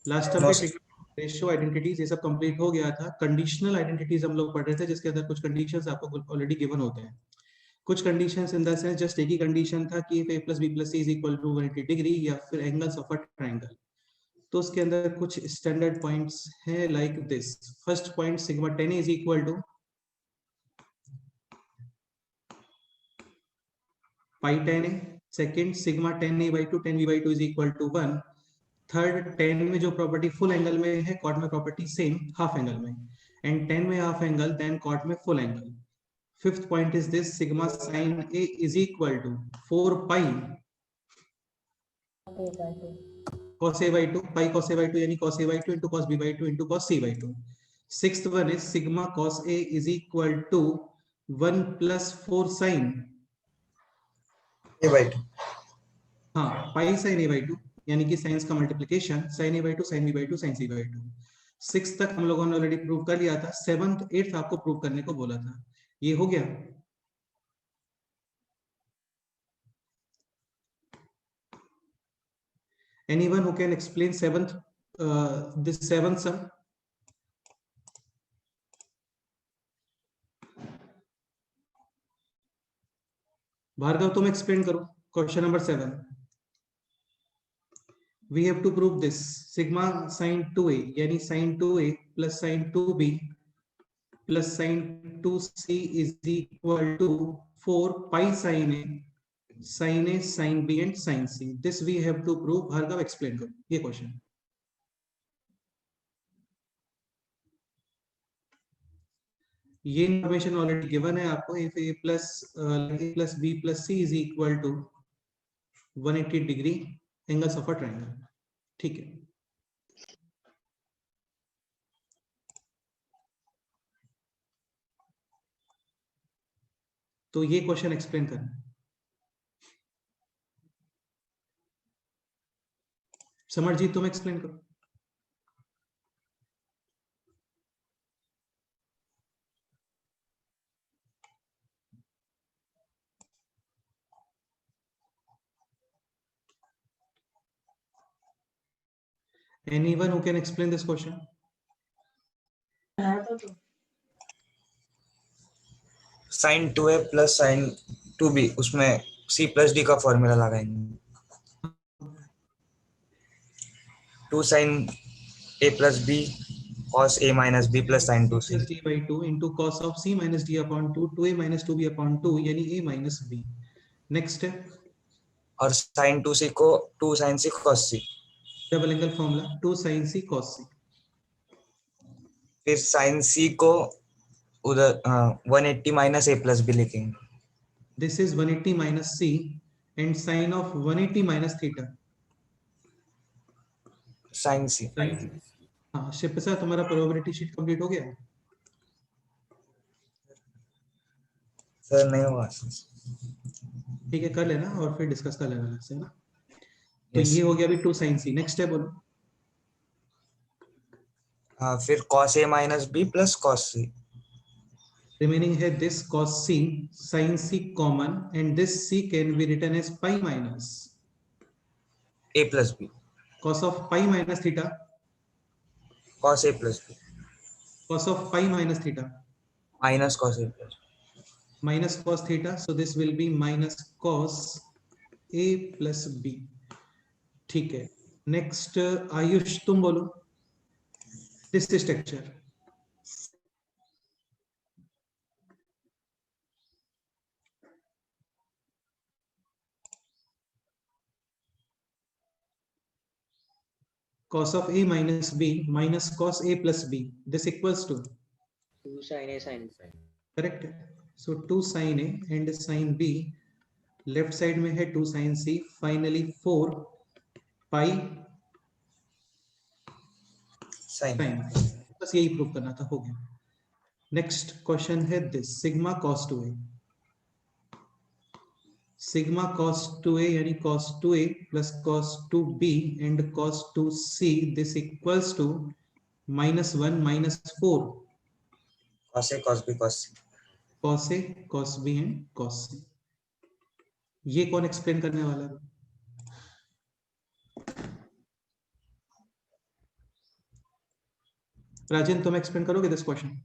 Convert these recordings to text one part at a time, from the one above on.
Last No, update ratio identities ये सब complete हो गया था। कंडीशनल आइडेंटिटीज हम लोग पढ़ रहे थे, जिसके अंदर कुछ कंडीशंस आपको ऑलरेडी गिवन होते हैं। कुछ conditions in the sense just एक ही कंडीशन था कि a plus b plus c is equal to 180 degree या फिर एंगल्स ऑफ अ ट्रायंगल। तो उसके अंदर कुछ स्टैंडर्ड पॉइंट्स हैं like this. First point sigma 10 is equal to pi 10 a। Second sigma 10 a by 2 10 b by 2 is equal to 1। Third 10 में जो property full angle में है, कॉट में प्रॉपर्टी सेम हाफ एंगल में, एंड 10 में half angle then cot में full angle. Fifth point is this sigma sine a is equal to 4 pi cos a by 2 pi cos a by 2 यानी cos a by 2 into cos b by 2 into cos c by 2। Sixth one is sigma cos a is equal to 1 plus 4 sin a by 2। हाँ pi sin a by 2 यानी कि science का multiplication sin a by 2 sin b by 2 sin c by 2। Six तक हम लोगों ने already prove कर लिया था। सेवंथ एट्थ आपको प्रूव करने को बोला था, ये हो गया। Anyone who can explain seventh this seventh sum? Bhargava तुम एक्सप्लेन करो question number 7। We have to prove this sigma sin 2a यानी sin 2a plus sin 2b plus sin 2c is equal to 4 pi sin a sin b and sin c। This we have to prove। Bhargav explain करो ये question. ये information already given है आपको। If a plus b plus c is equal to 180 degree angles of a triangle, ठीक है। तो ये question explain करना। समरजीत तुम एक्सप्लेन करो। Anyone who can explain this question? sin 2a plus sin 2b उसमें c plus d का formula लगाएंगे। 2 sin a plus b cos a minus b plus sin 2c plus d by 2 into cos of c minus d upon 2 2a minus 2b upon 2 यानी a minus b। Next है और sin 2c को 2 sin c cos c, double angle formula 2 sin c cos c। फिर sin c को उधर 180 minus a plus b लिखेंगे। This is 180 minus c and sin of 180 minus theta sin c। हाँ शिव प्रसाद तुम्हारा probability sheet complete हो गया? Sir नहीं हुआ। ठीक है कर लेना और फिर डिस्कस कर लेना अलग से ना। तो yes. ये हो गया अभी 2 sin c। नेक्स्ट है बोलो। फिर cos a minus b plus cos c। Remaining है this cos c sin c common and this c can be written as pi minus a plus b cos of pi minus theta cos a plus b cos of pi minus theta minus cos a plus minus cos theta, so this will be minus cos a plus b। ठीक है। Next Ayush तुम बोलो this structure. cos of a minus b minus cos a plus b, this equals to 2 sin a sin b। correct। so 2 sin a and sin b, left side में है 2 sin c, finally 4 pi sin। बस यही prove करना था, हो गया। Next question है this sigma cos 2a sigma cos 2a यानी cos 2a plus cos 2b and cos 2c, this equals to -1 -4 cos a cos b cos c। cos a cos b and cos c। ये कौन explain करने वाला है? राजन तुम explain करोगे this question?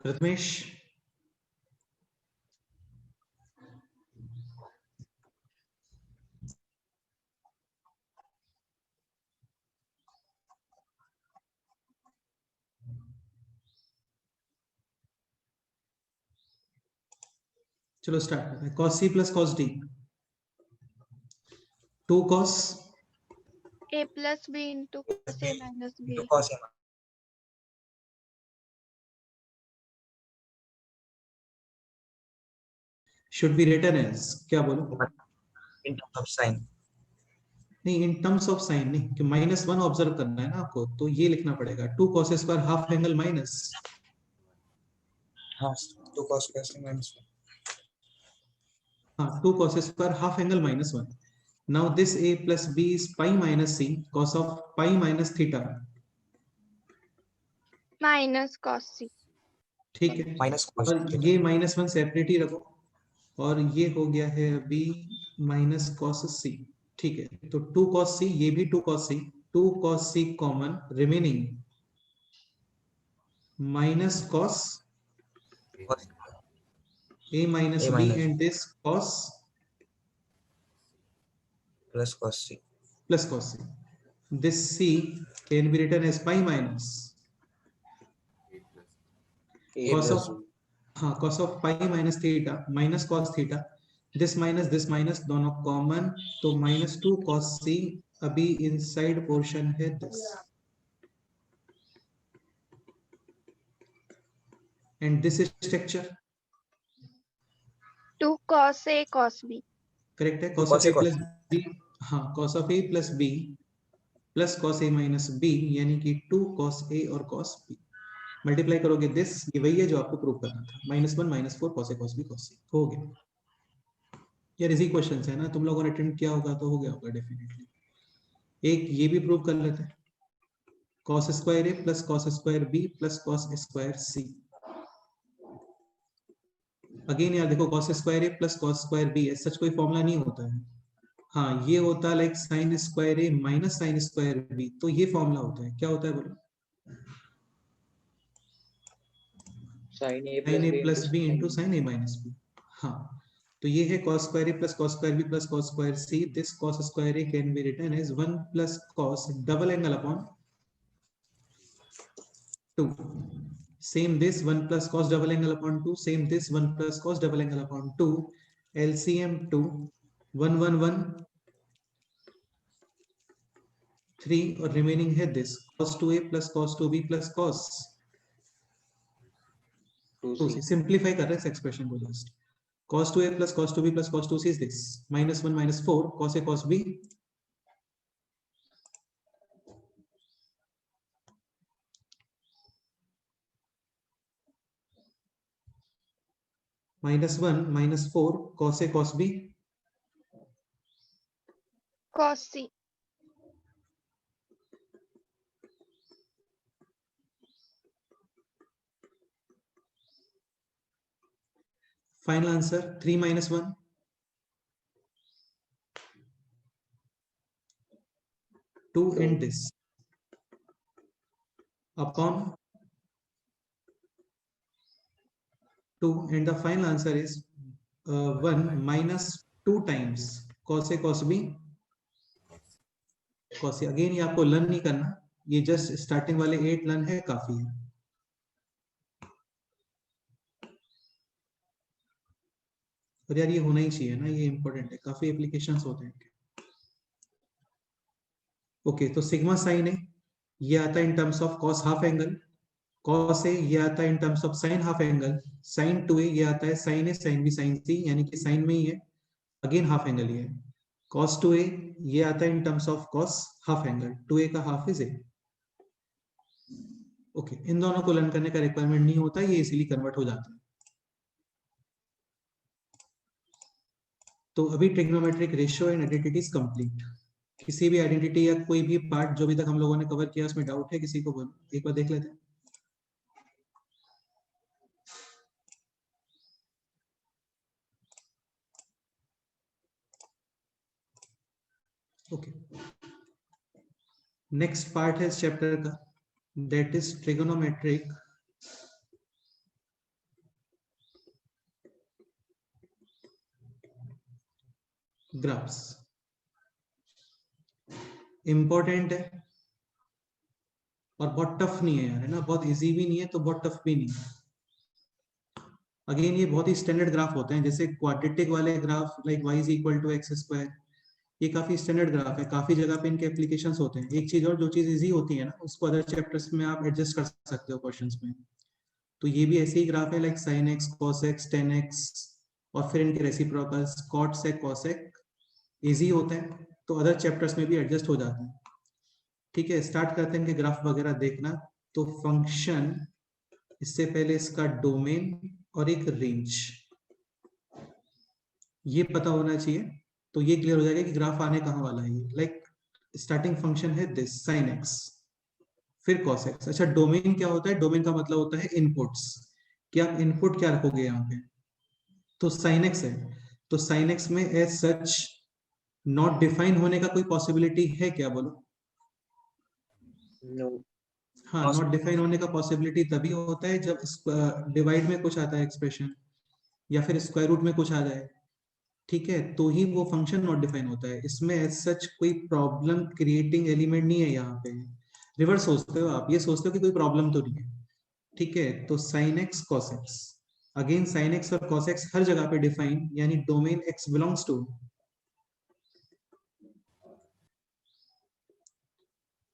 Ratmesh? चलो start करते हैं। cos c plus cos d, 2 cos A plus B into cos A minus B. into cos A should be written as, क्या बोलो? in terms of sin. नहीं, इन टर्म्स ऑफ साइन नहीं, कि -1 observe करना है ना आपको, तो ये लिखना पड़ेगा 2 cos square half angle minus, हाँ 2 cos square C minus 1. हाँ 2 cos square half angle -1. Now this a plus b is pi minus c cos of pi minus theta, Minus cos C. ठीक है। minus cos और theta. ये -1 separate ही रखो, और ये हो गया है b माइनस cos c, ठीक है। तो 2 cos c, ये भी 2 cos c, 2 cos c common, remaining minus cos Cos a minus A b minus and this cos plus cos C. plus cos c. This c can be written as pi minus A cos plus of, हाँ cos of pi minus theta minus cos theta, this minus दोनों common, तो -2 cos c, अभी inside portion है this, and this is structure, 2 cos A cos B. Correct है। Two cos of cos a A plus b, हाँ cos of a plus b plus cos a minus b, यानी कि 2 cos a और cos b, multiply करोगे this, ये वही है जो आपको प्रूव करना था, -1 -4 cos a cos b cos c, हो गया। यार इजी क्वेश्चंस है ना, तुम लोगों ने अटेम्प्ट किया होगा तो हो गया होगा डेफिनेटली। एक ये भी प्रूव कर लेते हैं, cos square a plus cos square b plus cos square c। Again यार देखो, cos square a plus cos square b सच कोई फॉर्मूला नहीं होता है, हाँ ये होता है like sin square a minus sin square b, तो ये फॉर्मूला होता है, क्या होता है बोलो? sin A sin a plus plus b sin into sin a minus b, हाँ तो ये है cos square a plus cos square b plus cos square c, this cos square a can be written as 1 plus cos double angle upon 2, same this 1 plus cos double angle upon 2, same this 1 plus cos double angle upon 2, LCM 2, 1 1 1 3, और remaining है this cos 2a plus cos 2b plus cos 2c। Simplify कर रहे हैं इस expression को, just cos 2a plus cos 2b plus cos 2c is this -1 -4 cos a cos b -1 -4 cos a cos b Cos C. Final answer 3 -1 2 and this upon 2, and the final answer is 1 minus 2 times cos a cos b cos a। Again ये आपको learn नहीं करना, ये just starting वाले 8 learn है, काफी है। और यार ये होना ही चाहिए ना, ये इंपॉर्टेंट है, काफी एप्लीकेशंस होते हैं। ओके तो सिग्मा साइन है, ये आता है in terms of cos half angle, cos a ये आता है in terms of sin half angle, sin 2a ये आता है sin a sin b sin c, यानी कि sin में ही है, अगेन हाफ एंगल ये है। cos 2a ये आता है in terms of cos half angle, 2a का half is a। Okay in दोनों को लर्न करने का रिक्वायरमेंट नहीं होता, ये इजीली कन्वर्ट हो जाता है। तो अभी trigonometric ratio and identities complete. किसी भी आइडेंटिटी या कोई भी पार्ट जो भी तक हम लोगों ने कवर किया उसमें डाउट है किसी को, बोलो एक बार देख लेते हैं। ओके, नेक्स्ट पार्ट है इस चैप्टर का, that is trigonometric graphs. Important है और बहुत टफ नहीं है यार, है ना, बहुत इजी भी नहीं है तो बहुत टफ भी नहीं है। अगेन ये बहुत ही स्टैंडर्ड ग्राफ होते हैं, जैसे क्वाड्रेटिक वाले graph like y is equal to X square, ये काफी स्टैंडर्ड ग्राफ है, काफी जगह पे इनके एप्लीकेशंस होते हैं। एक चीज और, जो चीज इजी होती है ना उसको अदर चैप्टर्स में आप एडजस्ट कर सकते हो क्वेश्चंस में। तो ये भी ऐसे ही ग्राफ है, like sin x cos x tan x, और फिर इनके reciprocals cot sec cos sec easy होते हैं, तो अदर चैप्टर्स में भी एडजस्ट हो जाते हैं। ठीक है, स्टार्ट करते हैं इनके ग्राफ वगैरह देखना। तो फंक्शन, इससे पहले इसका डोमेन और एक रेंज ये पता होना चाहिए, तो ये क्लियर हो जाएगा कि ग्राफ आने कहाँ वाला है। लाइक स्टार्टिंग फंक्शन है दिस sin x, फिर cos x। अच्छा, डोमेन क्या होता है? डोमेन का मतलब होता है इनपुट्स, कि आप इनपुट क्या रखोगे यहाँ पे। तो sin x है, तो sin x में एज सच नॉट डिफाइन होने का कोई पॉसिबिलिटी है क्या, बोलो? नो। हाँ, नॉट डिफाइन होने का पॉसिबिलिटी तभी होता है जब डिवाइड में कुछ आता है एक्सप्रेशन, या फिर स्क्वायर रूट में कुछ आ जाए, ठीक है, तो ही वो फंक्शन नॉट डिफाइन होता है। इसमें एज सच कोई प्रॉब्लम क्रिएटिंग एलिमेंट नहीं है यहाँ पे। रिवर्स सोचते हो आप, ये सोचते हो कि कोई प्रॉब्लम तो नहीं है, ठीक है। तो sin x cos x, again sin x और cos x हर जगह पे डिफाइन, यानी domain x belongs to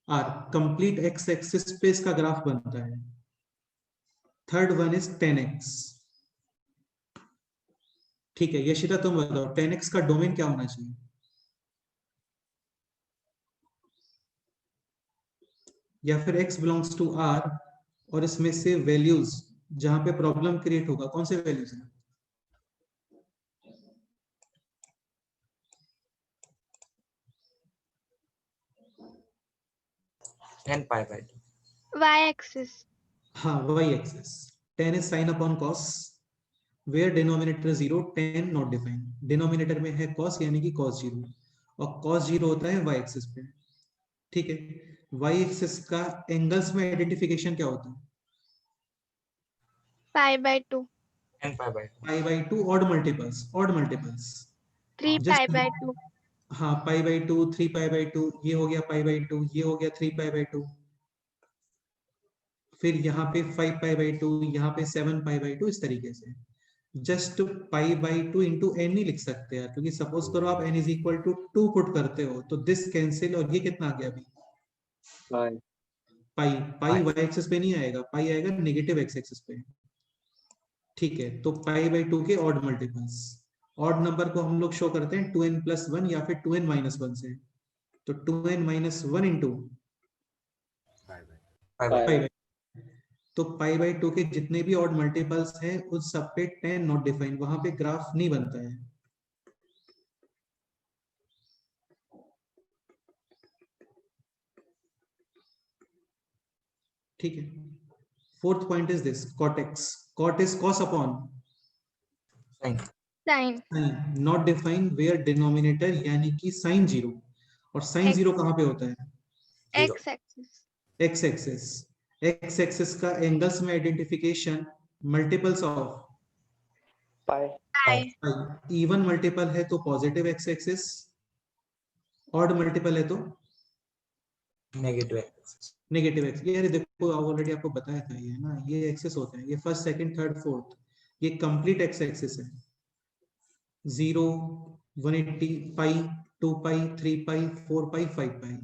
R, complete x axis पे इसका ग्राफ बनता है। थर्ड वन इज 10x, ठीक है। यशिता तुम बताओ 10x का डोमेन क्या होना चाहिए? या फिर x बिलोंग्स टू R, और इसमें से वैल्यूज जहां पे प्रॉब्लम क्रिएट होगा, कौन से वैल्यूज हैं? tan pi by 2. y axis, हाँ, y axis. 10 is sin upon cos, where denominator 0, 10 not defined, denominator में है cos यानी कि cos 0, और cos 0 होता है y एक्सिस पे, ठीक है। y एक्सिस का एंगल्स में आइडेंटिफिकेशन क्या होता है? pi by 2, tan pi by 2. pi by 2 odd multiples, odd multiples 3 pi just, by 2, हाँ, pi by 2, 3 pi by 2, ये हो गया pi by 2, ये हो गया 3 pi by 2, फिर यहाँ पे 5 pi by 2, यहाँ पे 7 pi by 2, इस तरीके से। Just pi by 2 into N नहीं लिख सकते यार, क्योंकि सपोज करो आप n is equal to 2 put करते हो तो दिस कैंसिल, और ये कितना आ गया अभी? पाई। पाई, पाई y एक्सिस पे नहीं आएगा, पाई आएगा नेगेटिव x एक्सिस पे, ठीक है। तो पाई बाई 2 के ऑड मल्टीपल्स, ऑड नंबर को हम लोग शो करते हैं 2n प्लस 1 या फिर 2n माइनस 1 से। तो 2n minus 1 into pi by पाई। 2. तो पाई बाई 2 के जितने भी ऑड मल्टीपल्स हैं उस सब पे 10 नॉट डिफाइंड, वहां पे ग्राफ नहीं बनता है, ठीक है। Fourth point is this cot x, cot is cos upon sin. sin, sin, not defined where denominator यानी कि sin 0, और sin X. 0 कहां पे होता है? Zero. x axis, x axis, x axis का एंगल्स में identification multiples of pi. pi, even multiple है तो positive x axis, odd multiple है तो Negative axis. Negative x. ये देखो ऑलरेडी आपको बताया था, ये ना, ये एक्सिस होते हैं, ये फर्स्ट सेकंड थर्ड फोर्थ, ये कंप्लीट एक्स एक्सिस है। 0, 180, पाई, 2 पाई, 3 पाई, 4 पाई, 5 पाई,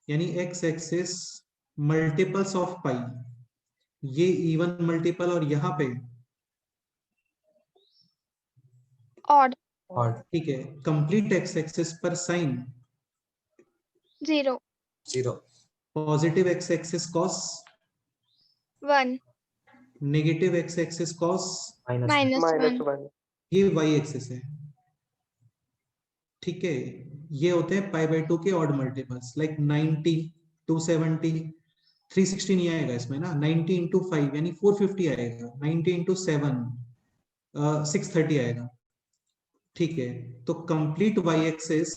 यानी एक्स एक्सिस मल्टीपल्स ऑफ पाई, ये इवन मल्टीपल, और यहाँ पे odd, Odd. ठीक है। कंप्लीट एक्स एक्सिस पर sine 0, 0. Positive X axis cos, 1, negative X axis cos, Minus 1. minus minus 1, 1। ये वाई एक्सिस है, ठीक है। ये होते हैं पाई बाई 2 के ऑड मल्टीपल्स, लाइक 90, 270, 360 नहीं आएगा इसमें ना, 90 इंटू 5 यानी 450 आएगा, 90 इंटू 7 630 आएगा, ठीक है। तो complete Y axis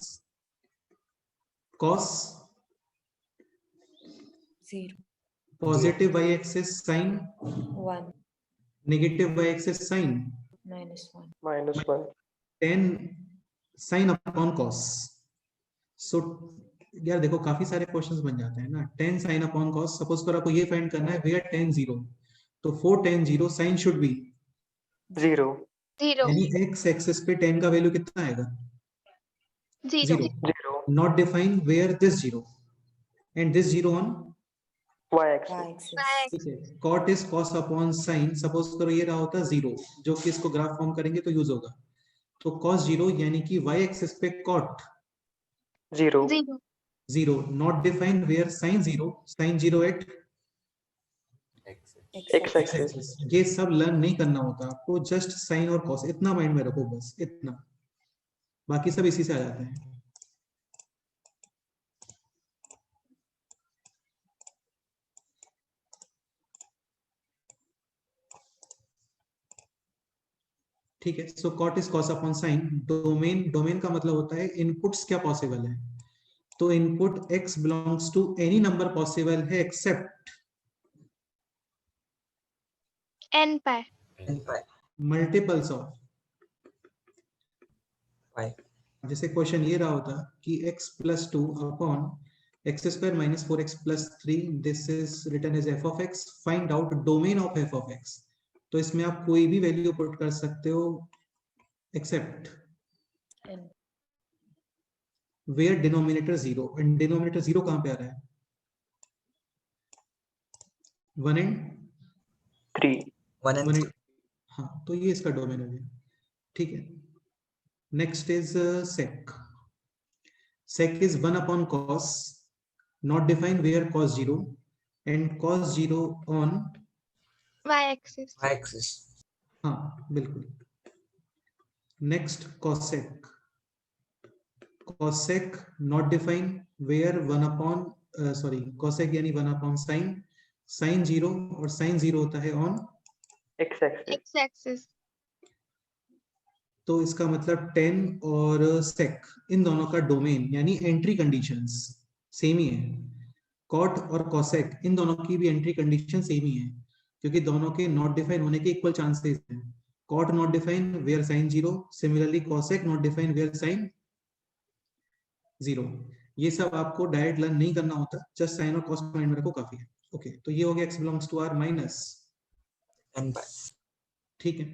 cos, 0, positive y axis sin, 1, negative y axis sin, -1. -1. tan sin upon cos. सो यार देखो काफी सारे क्वेश्चंस बन जाते हैं ना. tan sin upon cos, suppose करो आपको ये फाइंड करना है where tan 0, तो for tan 0 sin should be 0. 0 यानी x एक्सिस पे tan का वैल्यू कितना आएगा? 0 0. Not define where this 0 and this 0 on. Y-axis. Y-axis. ठीक है. cot is cos upon sin, suppose करो ये रहा होता 0, जो कि इसको ग्राफ फॉर्म करेंगे तो यूज होगा. तो cos 0 यानी कि y एक्सिस पे cot 0. 0. Not define where sin 0 at X-axis. ये सब लर्न नहीं करना होता आपको, जस्ट साइन और कॉस इतना माइंड में रखो बस, इतना. बाकी सब इसी से आ जाते हैं. ठीक है. So cot is cos upon sine. Domain का मतलब होता है इनपुट्स क्या पॉसिबल है. तो input x belongs to any number possible है except n pi multiples of. y. जैसे क्वेश्चन ये रहा होता कि x plus 2 upon x square minus 4x plus 3, this is written as f of x, find out domain of f of x. तो इसमें आप कोई भी वैल्यू पुट कर सकते हो except n, where denominator 0. And denominator 0 कहां पे आ रहा है? 1 एंड 3. 1 and 3. हाँ, तो ये इसका डोमेन हो गया. ठीक है. Next is sec. sec इज 1 upon cos, not define where cos 0 and cos 0 on. y axis Y-axis. हाँ बिल्कुल. Next cosec. cosec not define where 1 upon cosec यानी 1 अपॉन sin. sin 0 और sin 0 होता है ऑन. X-axis. x axis तो इसका मतलब tan और sec इन दोनों का डोमेन यानी एंट्री कंडीशंस सेम ही है. cot और cosec इन दोनों की भी एंट्री कंडीशन सेम ही है, क्योंकि दोनों के नॉट डिफाइन होने के इक्वल चांसेस हैं. cot not define where sin 0, similarly cosec not define where sin 0. ये सब आपको डायरेक्ट लर्न नहीं करना होता, जस्ट sin और cos माइंड में रखो काफी है. ओके, तो ये हो गया x belongs to r minus. n pi. ठीक है,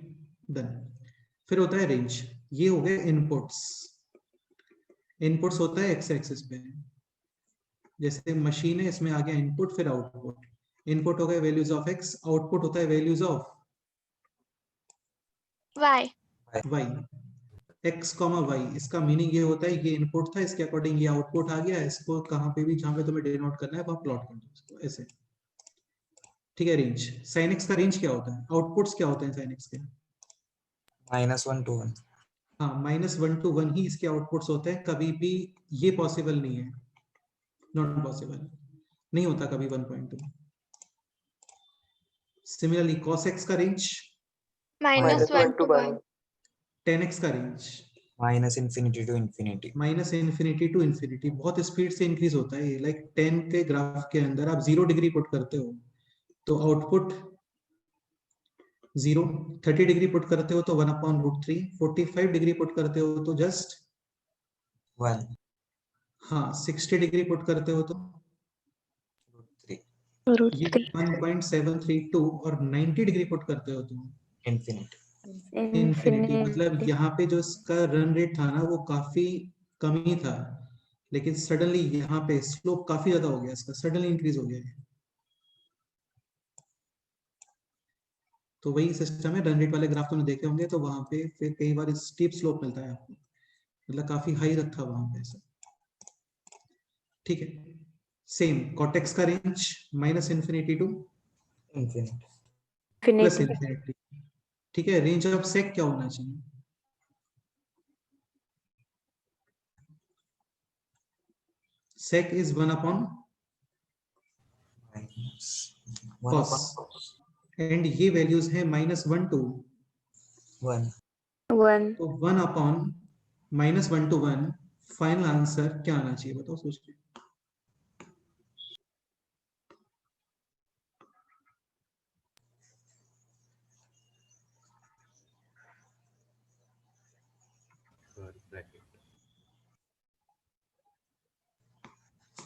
डन. फिर होता है रेंज. ये हो गए इनपुट्स. इनपुट्स होता है x एक्सिस पे, जैसे मशीन है इसमें आ गया इनपुट फिर आउटपुट. इनपुट हो गए वैल्यूज ऑफ x, आउटपुट होता है values of y y. x, y. इसका मीनिंग ये होता है ये इनपुट था, इसके अकॉर्डिंग ये आउटपुट आ गया. इसको कहां पे भी जहां पे तुम्हें डिनोट करना है वहां प्लॉट कर दो इसको ऐसे. ठीक है. रेंज. sin x का रेंज क्या होता है? आउटपुट्स क्या होते हैं sin x के? -1 to 1. हाँ, -1 to 1 ही इसके आउटपुट्स होते हैं. कभी भी ये पॉसिबल नहीं है, नॉट पॉसिबल, नहीं होता कभी 1.2. सिमिलरली cos x का रेंज, -1 to 1 tan x का range -infinity to infinity. -infinity to infinity. बहुत स्पीड से इंक्रीज होता है. लाइक 10 के ग्राफ के अंदर आप 0 डिग्री पुट करते हो तो आउटपुट 0. 30 डिग्री पुट करते हो तो 1/√3. 45 डिग्री पुट करते हो तो जस्ट 1 हाँ. 60 डिग्री पुट करते हो तो √3. ये 1.732 और 90 डिग्री पुट करते हो तो Infinity. इन्फिनिटी. मतलब यहाँ पे जो इसका रन रेट था ना वो काफी कम ही था, लेकिन सडनली यहाँ पे स्लोप काफी ज्यादा हो गया, इसका सडनली इंक्रीज हो गया है. तो वही सिस्टम है. रन रेट वाले ग्राफ तुमने देखे होंगे तो वहां पे फिर कई बार स्टीप स्लोप मिलता है आपको, मतलब काफी हाई रखा वहां पे ऐसा. ठीक है. सेम कॉटेक्स का range -infinity to Infinity. +infinity. ठीक है. रेंज ऑफ सेक क्या होना चाहिए? sec is 1 upon -1 cos and ये वैल्यूज है -1 to 1. 1 तो 1 upon -1 to 1. फाइनल आंसर क्या आना चाहिए बताओ, सोच के.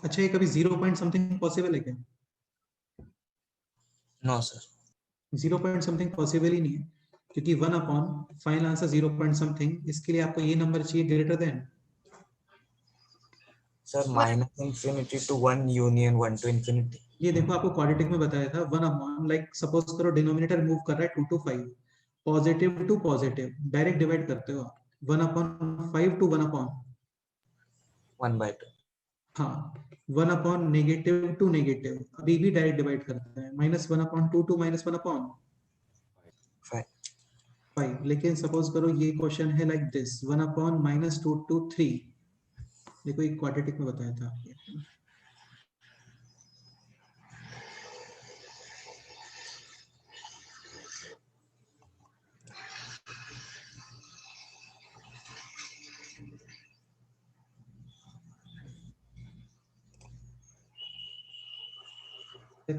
अच्छा, ये कभी 0 पॉइंट समथिंग पॉसिबल है क्या? No sir. 0 point something possible ही नहीं है, क्योंकि 1 upon final answer 0 point something, इसके लिए आपको ये नंबर चाहिए greater than. Sir minus infinity to 1 union 1 to infinity. ये देखो, आपको क्वाड्रेटिक में बताया था 1 अपॉन, लाइक सपोज करो डिनोमिनेटर मूव कर रहा है 2 to 5, positive to positive, direct divide करते हो आप, 1 अपॉन 5 टू 1 अपॉन, 1/2। हाँ 1 अपॉन नेगेटिव टू नेगेटिव, अभी भी डायरेक्ट डिवाइड करता है, -1 अपॉन 2 टू -1 अपॉन 5। लेकिन सपोज करो ये क्वेश्चन है लाइक दिस, 1 अपॉन -2 टू 3, देखो एक क्वाड्रेटिक में बताया था आपको।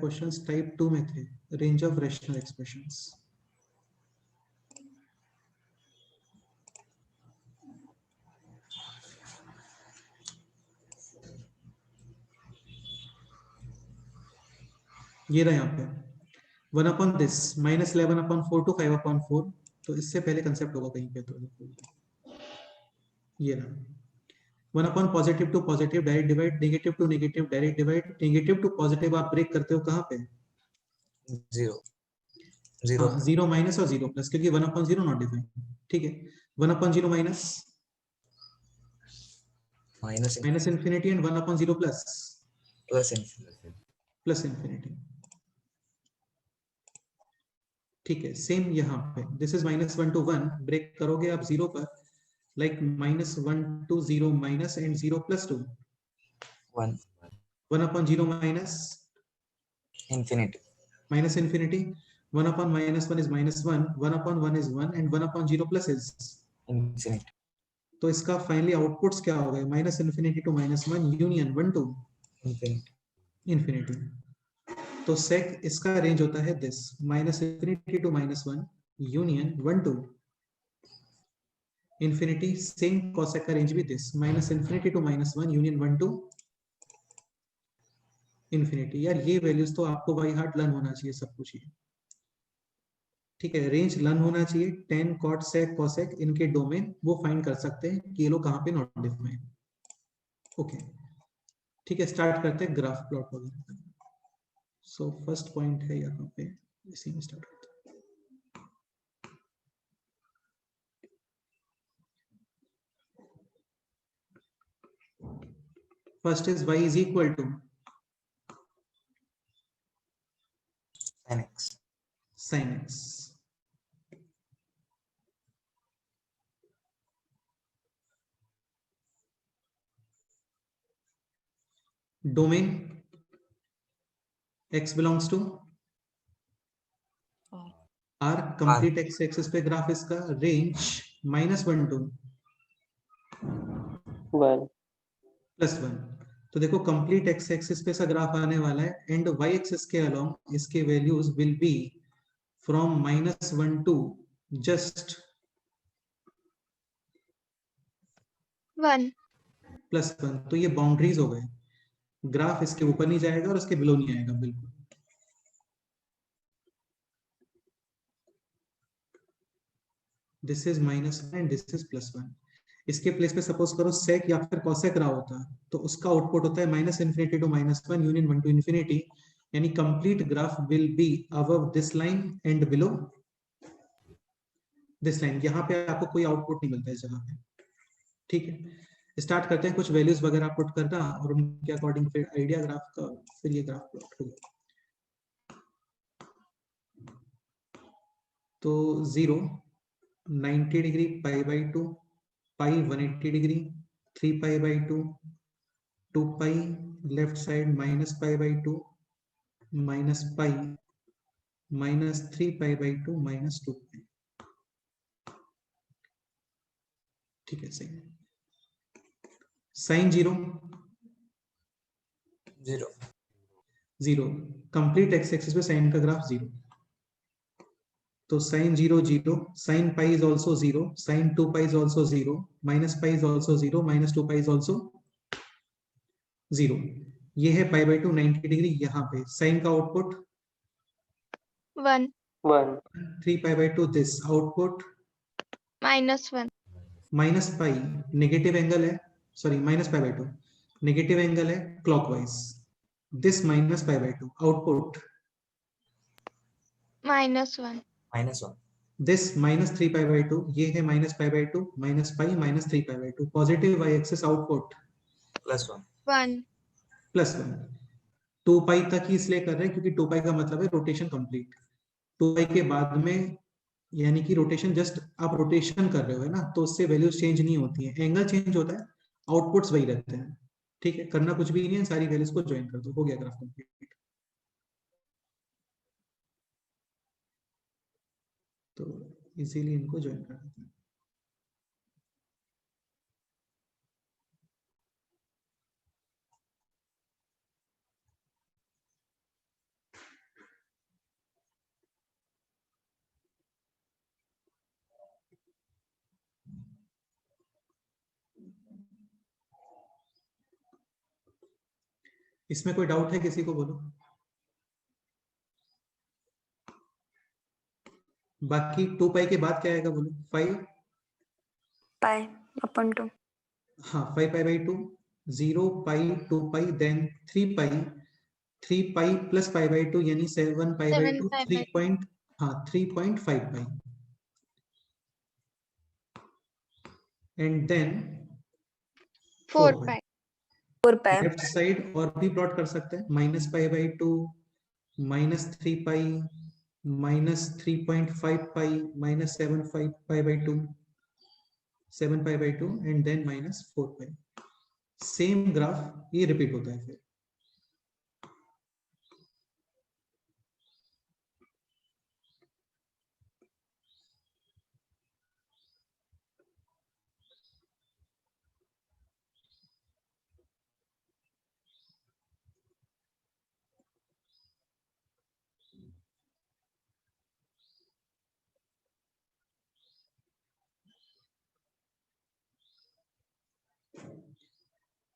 क्वेश्चंस टाइप 2 में थे, रेंज ऑफ रैशनल एक्सप्रेशंस। ये रहा यहाँ पे 1 अपॉन दिस -11/4 टू 5/4, तो इससे पहले कंसेप्ट होगा कहीं पे, तो ये रहा 1 upon positive to positive direct divide, negative to negative direct divide, negative to positive आप ब्रेक करते हो कहाँ पे? 0 0 हाँ, 0 माइनस और 0 प्लस, क्योंकि 1 अपॉन 0 नॉट डिफाइंड, ठीक है। 1 upon 0 minus minus infinity, and 1 upon 0 plus plus infinity. Plus infinity, ठीक है। सेम यहाँ पे दिस इज -1 to 1, ब्रेक करोगे आप 0 पर, like -1 to 0 minus and 0 plus 2, 1 1 upon 0 minus infinity. minus infinity, 1 upon -1 is -1, 1 upon 1 is 1, and 1 upon 0 plus is infinity. तो इसका finally outputs क्या हो गए? -infinity to -1 union 1 to infinity. infinity। तो sec इसका रेंज होता है this, -infinity to -1 union 1 to infinity। Same cosec का रेंज भी this, -infinity to -1 union 1 to infinity। यार ये वैल्यूज तो आपको बाय हार्ट लर्न होना चाहिए सब कुछ ही, ठीक है। रेंज लर्न होना चाहिए, tan cot sec cosec, इनके डोमेन वो फाइंड कर सकते हैं कि ये लोग कहाँ पे नॉट डिफाइंड। ओके, ठीक है, स्टार्ट करते हैं ग्राफ प्लॉट वगैरह। सो फर्स्ट पॉइंट है यहाँ पे, इसी में स्टार्ट करते हैं। First is y is equal to sin x। sin x, domain x belongs to r, complete x axis पे ग्राफ इसका, रेंज -1 to 1 +1। तो देखो कंप्लीट x एक्सिस पे सा ग्राफ आने वाला है, एंड y एक्सिस के अलोंग इसके values will be from -1 to just 1 +1। तो ये बाउंड्रीज हो गए, ग्राफ इसके ऊपर नहीं जाएगा और इसके बिलो नहीं आएगा बिल्कुल। This is -1 and this is +1। इसके प्लेस पे सपोज करो सेक या फिर कॉसेक रहा होता, तो उसका आउटपुट होता है -infinity to -1 union 1 to infinity, यानी complete graph will be above this line and below this line. यहाँ पे आपको कोई आउटपुट नहीं मिलता इस जगह पे, ठीक है। स्टार्ट करते हैं, कुछ वैल्यूज वगैरह पुट करना और उनके अकॉर्डिंग फिर आइडिया ग्राफ का, फिर ये ग्राफ प्लॉट होगा। तो 0 90 डिग्री π/2, पाई 180 डिग्री, 3π/2, 2π लेफ्ट साइड -π/2, -π, -3π/2, -2π, ठीक है सही। साइन 0 0, कंप्लीट एक्स एक्सिस पे साइन का ग्राफ 0, तो sin 0 0, sin pi is also 0, sin 2 pi is also 0, -pi is also 0, -2 pi is also 0। ये है पाई बाई टू 90 डिग्री। यहाँ पे साइन का output 1 1 3 pi by two, this output -1 minus pi, negative angle है, sorry minus pi by two, negative angle है clockwise, this minus pi by two, output -1 -1 this minus 3 pi by two, ये है minus pi by two, minus pi minus 3 pi by two, positive Y axis output +1 1 +1। 2 pi तक ही इसलिए कर रहे हैं क्योंकि 2 पाई का मतलब है रोटेशन कंप्लीट। 2 पाई के बाद में यानी कि रोटेशन जस्ट आप रोटेशन कर रहे हो, है ना, तो उससे वैल्यूज चेंज नहीं होती है, एंगल चेंज होता है, आउटपुट्स वही रहते हैं। ठीक है, करना कुछ भी नहीं है, सारी वैल्यूज को ज्वाइन कर दो, हो गया ग्राफ कंप्लीट। तो इसीलिए इनको ज्वाइन कर देते हैं। इसमें कोई डाउट है किसी को, बोलो। बाकी 2 पाई के बाद क्या आएगा, बोलो। 5 पाई अपन 2 हाँ 5 pi by 2, 0 pi 2 pi, then 3 pi, 3 pi plus pi by 2 यानी 7 pi by 7 2, pi 3 by point, हाँ 3.5 pi, and then 4 pi 4 pi left side और भी प्लॉट कर सकते हैं, minus pi by 2, -3 pi, -3.5 pi, -7 pi by 2, 7 pi by 2, and then -4 pi. Same graph ये repeat होता है फिर।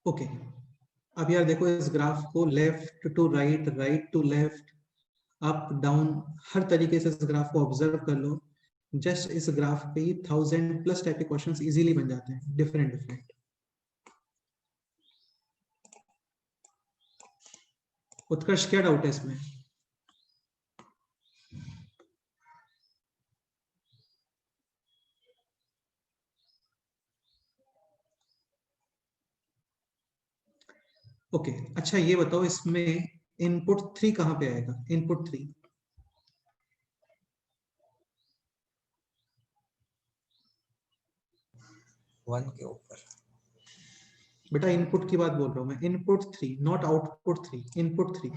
ओके अब यार देखो इस ग्राफ को left to right, right to left, up down, हर तरीके से इस ग्राफ को ऑब्जर्व कर लो। जस्ट इस ग्राफ पे ही 1000+ टाइप के क्वेश्चंस इजीली बन जाते हैं, डिफरेंट डिफरेंट। उत्कर्ष क्या डाउट है इसमें? ओके अच्छा ये बताओ इसमें इनपुट 3 कहां पे आएगा? इनपुट 3 1 के ऊपर बेटा, इनपुट की बात बोल रहा हूं मैं, इनपुट 3 नॉट आउटपुट 3, इनपुट 3।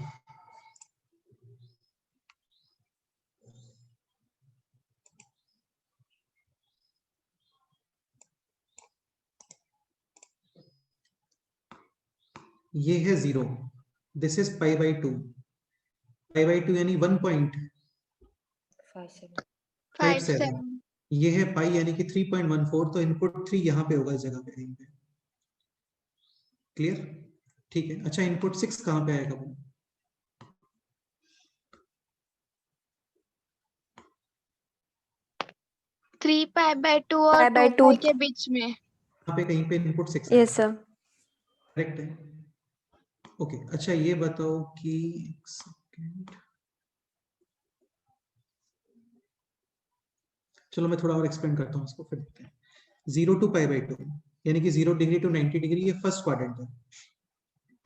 ये है 0, this is pi by 2, pi by 2 यानी 5 1.57, 7 ये है पाई यानी कि 3.14, तो इनपुट 3 यहाँ पे होगा इस जगह पे कहीं पे। क्लियर? ठीक है अच्छा इनपुट 6 कहां पे आएगा? वो 3 पाई बाई 2 और पाई 2 बाई 2 पाई के बीच में। यहाँ पे कहीं पे इनपुट 6 यस सर। करेक्ट है। ओके अच्छा ये बताओ कि एक सेकंड, चलो मैं थोड़ा और एक्सप्लेन करता हूँ इसको फिर देखते हैं। 0 टू पाई बाई 2 यानी कि 0 डिग्री टू 90 डिग्री, ये फर्स्ट क्वाड्रेंट है।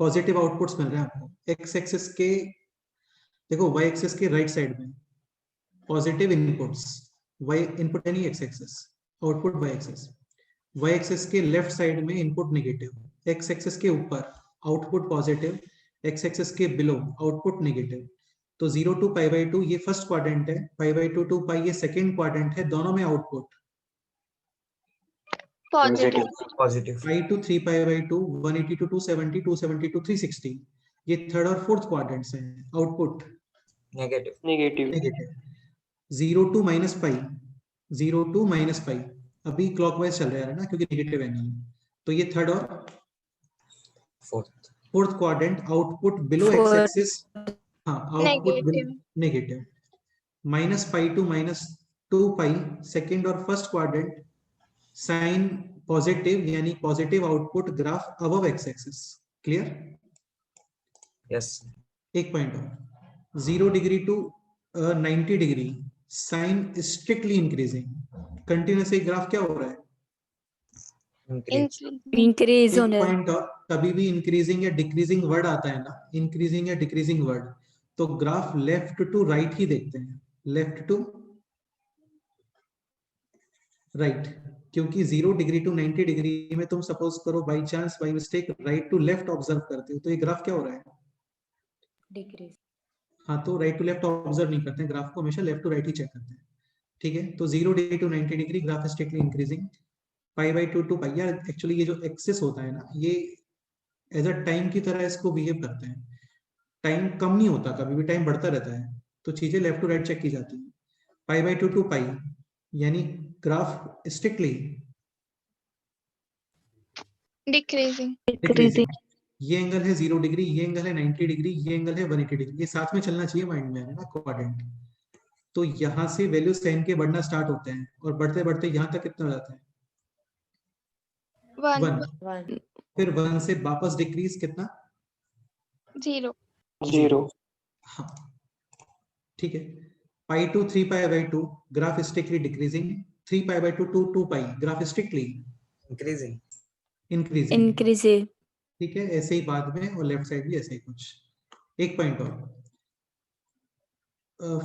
पॉजिटिव आउटपुट्स मिल रहे हैं आपको। एक्स एक्सिस के देखो, वाई एक्सिस के राइट साइड में पॉजिटिव इनपुट्स, वाई इनपुट यानी X axis, output Y axis. Y axis के लेफ्ट साइड में इनपुट नेगेटिव, एक्स एक्सिस के ऊपर आउटपुट पॉजिटिव, एक्स एक्सिस के बिलो आउटपुट नेगेटिव। तो 0 टू पाई बाई 2 ये फर्स्ट क्वाड्रेंट है, पाई बाई 2 टू पाई ये सेकंड क्वाड्रेंट है, दोनों में output positive positive pi to 3 pi by 2, 180 to 270, 270 to 360, ये थर्ड और फोर्थ क्वाड्रेंट्स हैं, output negative negative negative. 0 to minus pi, 0 to minus pi, अभी क्लॉकवाइज चल रहा है ना क्योंकि नेगेटिव एंगल है, तो ये थर्ड और fourth fourth quadrant output below X Four. Axis, हाँ output Negative. Negative, -π to -2π second और फर्स्ट क्वाड्रेंट साइन पॉजिटिव यानी positive output graph above x axis. Clear? Yes एक पॉइंट और 0 degree to 90 degree sine strictly increasing. Continuously graph क्या हो रहा है? Increase Increasing. Increase एक होने पॉइंट और कभी भी इंक्रीजिंग या डिक्रीजिंग वर्ड आता है ना, इंक्रीजिंग या डिक्रीजिंग वर्ड, तो ग्राफ लेफ्ट टू राइट ही देखते हैं, लेफ्ट टू राइट, क्योंकि 0 डिग्री टू 90 डिग्री में तुम सपोज करो by chance by mistake right to left observe करते हो, तो ये ग्राफ क्या हो रहा है? Decrease. हाँ, तो राइट टू लेफ्ट ऑब्जर्व नहीं करते हैं, ग्राफ को हमेशा लेफ्ट टू राइट ही चेक करते हैं। ठीक है, तो 0 degree to 90 degree graph strictly increasing, π/2 to pi. यार एक्चुअली ये जो एक्सिस होता है ना, ये एज अ टाइम की तरह इसको बिहेव करते हैं। टाइम कम नहीं होता, कभी भी टाइम बढ़ता रहता है, तो चीजें लेफ्ट टू राइट चेक की जाती है। π/2 टू पाई यानी ग्राफ स्ट्रिक्टली Decreasing. डिक्रीजिंग। ये एंगल है 0 डिग्री, ये एंगल है 90 डिग्री, ये एंगल है 180 डिग्री, ये साथ में चलना चाहिए माइंड में, है ना क्वाड्रेंट। तो यहाँ से वैल्यू साइन के बढ़ना स्टार्ट होते हैं और बढ़ते बढ़ते यहाँ तक कितना हो जाता है? 1. 1। 1. फिर 1 से वापस डिक्रीज कितना? 0. 0. हाँ ठीक है। π/2 3π/2 graph strictly decreasing, 3π/2 to 2π graph strictly increasing increasing. increase ठीक है, ऐसे ही बाद में, और लेफ्ट साइड भी ऐसे ही कुछ। एक पॉइंट और,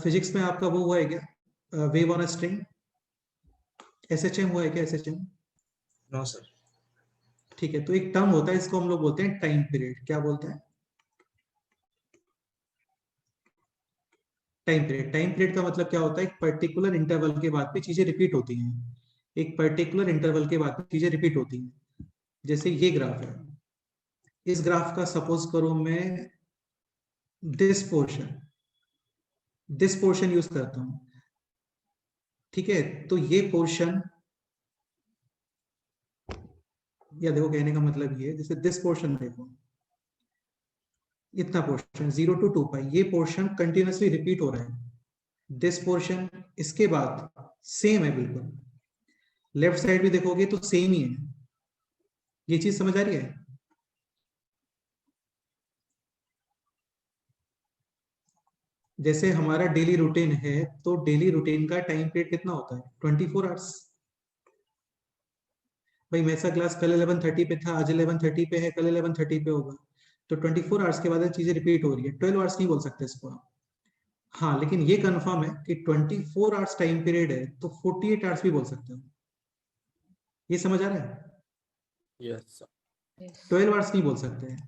फिजिक्स में आपका वो हुआ है क्या, wave on a string? SHM हुआ है क्या? SHM? नो सर ठीक है, तो एक टर्म होता है, इसको हम लोग बोलते हैं टाइम पीरियड। क्या बोलते हैं? Time period. टाइम पीरियड का मतलब क्या होता है? एक पर्टिकुलर इंटरवल के बाद में चीजें रिपीट होती हैं, एक पर्टिकुलर इंटरवल के बाद में चीजें रिपीट होती हैं। जैसे ये ग्राफ है, इस ग्राफ का सपोज करो मैं दिस पोर्शन यूज करता हूं। ठीक है, तो ये पोर्शन, या देखो कहने का मतलब ये है, जैसे दिस पोर्शन देखो, इतना पोर्शन 0 to 2π, ये पोर्शन कंटिन्यूअसली रिपीट हो रहा है। दिस पोर्शन, इसके बाद सेम है बिल्कुल, लेफ्ट साइड भी देखोगे तो सेम ही है। ये चीज समझ आ रही है? जैसे हमारा डेली रूटीन है, तो डेली रूटीन का टाइम पीरियड कितना होता है? 24 आवर्स। भाई मैथ्स क्लास कल 11:30 पे था, आज 11:30 पे है, कल 11:30 पे होगा, तो 24 आवर्स के बाद चीजें रिपीट हो रही है। 12 आवर्स नहीं बोल सकते इसको आप। हाँ, लेकिन ये कंफर्म है कि 24 आवर्स टाइम पीरियड है, तो 48 आवर्स भी बोल सकते हो। ये समझ आ रहा है? Yes. 12 आवर्स नहीं बोल सकते हैं,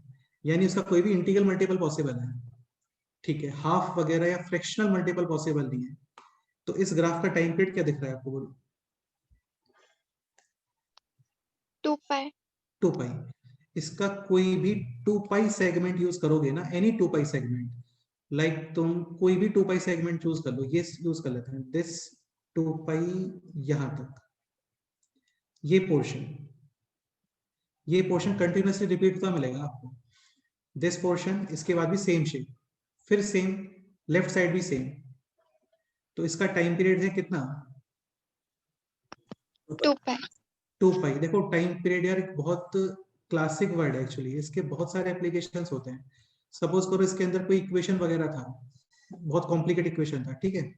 यानी उसका कोई भी इंटीग्रल मल्टीपल पॉसिबल है। ठीक है, हाफ वगैरह या फ्रैक्शनल मल्टीपल पॉसिबल नहीं है। तो इस ग्राफ का टाइम पीरियड क्या दिख रहा है आपको? बोलो। 2π. 2π। इसका कोई भी 2π सेगमेंट यूज करोगे ना, एनी 2π सेगमेंट, लाइक तुम कोई भी 2π सेगमेंट चूज कर लो, ये यूज कर लेते हैं, दिस 2π यहां तक, ये पोर्शन कंटिन्यूअसली रिपीट होता मिलेगा आपको। दिस पोर्शन, इसके बाद भी सेम शेप, फिर सेम, लेफ्ट साइड भी सेम। तो इसका टाइम पीरियड है कितना? 2π. 2π। देखो टाइम पीरियड यार एक बहुत क्लासिक वर्ड है एक्चुअली, इसके बहुत सारे एप्लीकेशंस होते हैं। सपोज करो इसके अंदर कोई इक्वेशन वगैरह था, बहुत कॉम्प्लिकेटेड इक्वेशन था, ठीक है,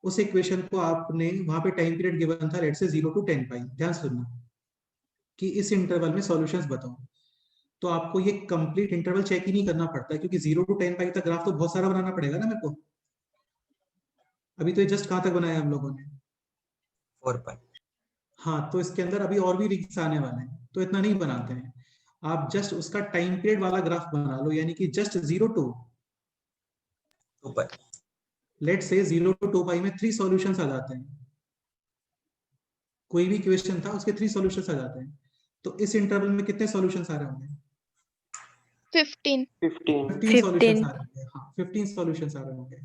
उस इक्वेशन को आपने वहां पे टाइम पीरियड गिवन था, लेट से 0 to 10π। ध्यान से सुनना कि इस इंटरवल में सॉल्यूशंस बताओ, तो आपको ये कंप्लीट इंटरवल चेक ही नहीं करना पड़ता है, क्योंकि 0 to 10π तक ग्राफ तो बहुत सारा बनाना पड़ेगा ना मेरे को। अभी तो ये जस्ट कहां तक बनाया हम लोगों ने? 4π हाँ, तो इसके अंदर अभी और भी रिक्स आने वाले हैं, तो इतना नहीं बनाते हैं। आप जस्ट उसका टाइम पीरियड वाला ग्राफ बना लो, यानी कि जस्ट 0 to 2π लेट से 0 to 2π में 3 सॉल्यूशंस आ जाते हैं। कोई भी क्वेश्चन था उसके 3 सॉल्यूशंस आ जाते हैं। तो इस इंटरवल में कितने सॉल्यूशंस आ रहे होंगे? 15. 15 सॉल्यूशंस आ रहे होंगे। हाँ, 15 सॉल्यूशंस आ रहे होंगे,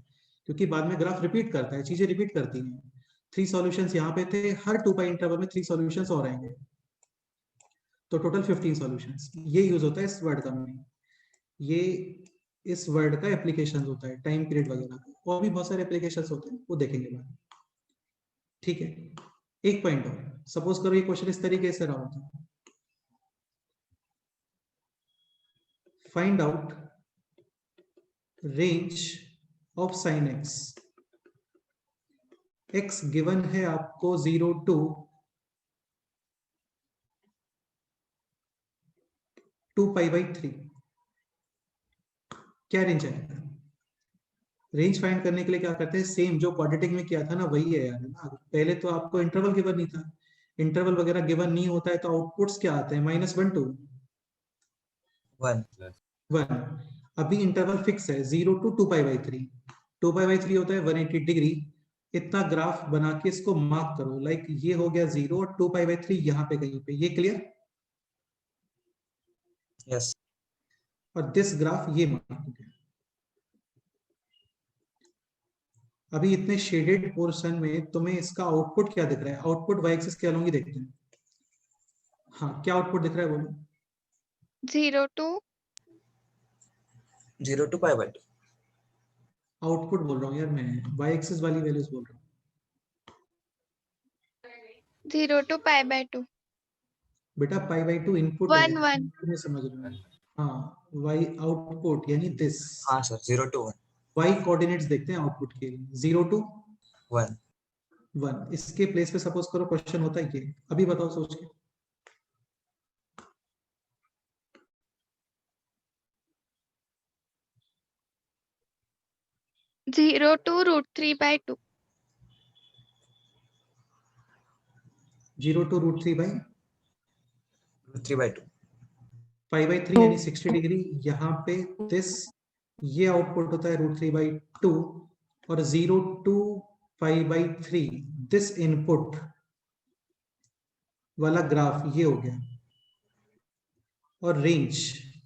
क्योंकि बाद में ग्राफ रिपीट करता है, चीजें रिपीट करती हैं। 3 सॉल्यूशंस यहाँ पे थे, हर 2π इंटरवल में 3 सॉल्यूशंस और आएंगे, तो टोटल 15 सॉल्यूशंस। ये यूज होता है इस वर्ड का मीनिंग। ये इस वर्ड का एप्लीकेशन होता है, टाइम पीरियड वगैरह का, और भी बहुत सारे एप्लीकेशंस होते हैं, वो देखेंगे बाद। ठीक है, एक पॉइंट और, सपोज करो ये क्वेश्चन इस तरीके से रहा होता, find out range of sine x. X given है आपको 0 to 2π/3, क्या रेंज आएगा? रेंज फाइंड करने के लिए क्या करते हैं, सेम जो क्वाड्रेटिक में किया था ना वही है यार ना। पहले तो आपको इंटरवल गिवन नहीं था, इंटरवल वगैरह गिवन नहीं होता है तो आउटपुट्स क्या आते हैं, -1 to 1। अभी इंटरवल फिक्स है 0 to 2π/3, 2π/3 होता है 180 डिग्री। इतना ग्राफ बना के इसको मार्क करो, लाइक ये हो गया 0 और 2π/3 यहाँ पे कहीं पे, ये क्लियर? यस और दिस ग्राफ ये मार्क हो गया। अभी इतने शेडेड पोर्शन में तुम्हें इसका आउटपुट क्या दिख रहा है? आउटपुट y एक्सिस के अलोंग ही देखते हैं। हाँ, क्या आउटपुट दिख रहा है बोलो? 0 to 0 to π/2 आउटपुट बोल रहा हूँ यार मैं, y एक्सिस वाली वैल्यूज बोल रहा हूँ। 0 to π/2 बेटा π/2 इनपुट 1 1 मैं समझ रहा हूँ। हाँ, y आउटपुट यानी दिस, हाँ सर 0 to 1 y कोऑर्डिनेट्स देखते हैं आउटपुट के लिए, 0 to 1 1। इसके प्लेस पे सपोज करो क्वेश्चन होता है ये, अभी बताओ सोच के। zero to √3/2 0 to √3/2 3/2 π/3 यानी 60 डिग्री। यहाँ पे दिस, ये आउटपुट होता है √3/2, और 0 to π/3 दिस इनपुट वाला ग्राफ ये हो गया। और रेंज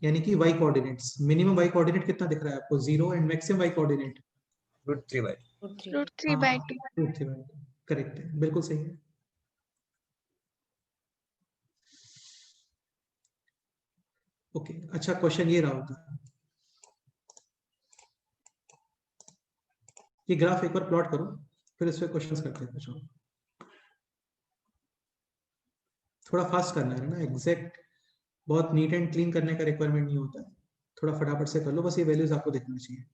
यानी कि y coordinates, minimum y coordinate कितना दिख रहा है आपको? 0, and maximum y coordinate √3/2 √3/2 √3/2। Correct है, बिल्कुल सही है। ओके, अच्छा क्वेश्चन ये रहा होता, ये ग्राफ एक बार प्लॉट करो, फिर इस पे क्वेश्चंस करते हैं कुछ और। थोड़ा फास्ट करना है ना, एग्जैक्ट बहुत नीट एंड क्लीन करने का रिक्वायरमेंट नहीं होता है, थोड़ा फटाफट से कर लो, बस ये वैल्यूज आपको देखना चाहिए।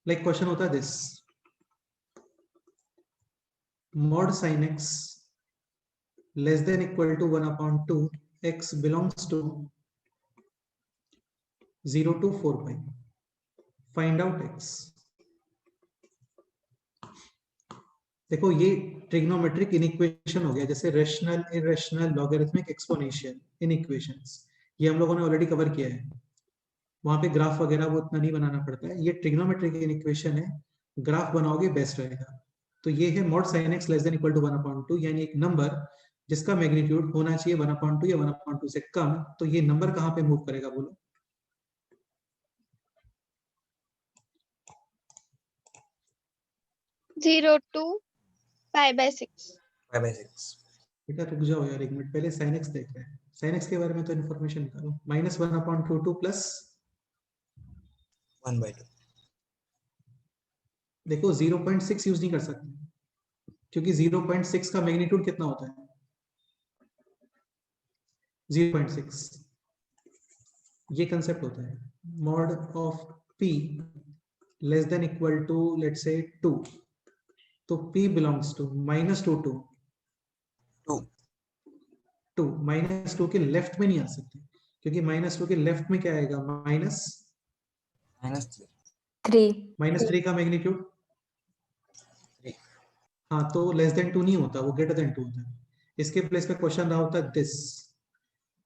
लाइक क्वेश्चन होता है this, mod sin x less than equal to 1/2 x belongs to 0 to 4π, find out x। देखो ये ट्रिग्नोमेट्रिक इनइक्वेशन हो गया, जैसे रेशनल, इरेशनल, लॉगरिथमिक, एक्सपोनेंशियल इनइक्वेशंस, ये हम लोगों ने ऑलरेडी कवर किया है। वहां पे ग्राफ वगैरह वो उतना नहीं बनाना पड़ता है, ये ट्रिग्नोमेट्रिक इनइक्वेशन है, ग्राफ बनाओगे बेस्ट रहेगा। तो ये है mod sin x less than equal to 1/2, यानी एक नंबर जिसका मैग्नीट्यूड होना चाहिए 1/2 या 1/2 से कम, तो ये नंबर कहाँ पे मूव करेगा बोलो? zero to π/6 बेटा रुक जाओ यार एक मिनट, पहले sin x देख रहे हैं, sin x के बारे में तो इन्फॉर्मेशन निकालो। -1/2 प्लस 1/2 देखो 0.6 यूज नहीं कर सकते, क्योंकि 0.6 का मैग्नीट्यूड कितना होता है? 0.6, ये कंसेप्ट होता है। mod of p less than equal to let's say 2, तो p बिलोंग्स टू -2 to 2, -2 के लेफ्ट में नहीं आ सकते, क्योंकि -2 के लेफ्ट में क्या आएगा? -3 का मैग्नीट्यूड। हाँ, तो लेस देन 2 नहीं होता, वो ग्रेटर देन 2 होता है। इसके प्लेस पे क्वेश्चन रहा होता है दिस,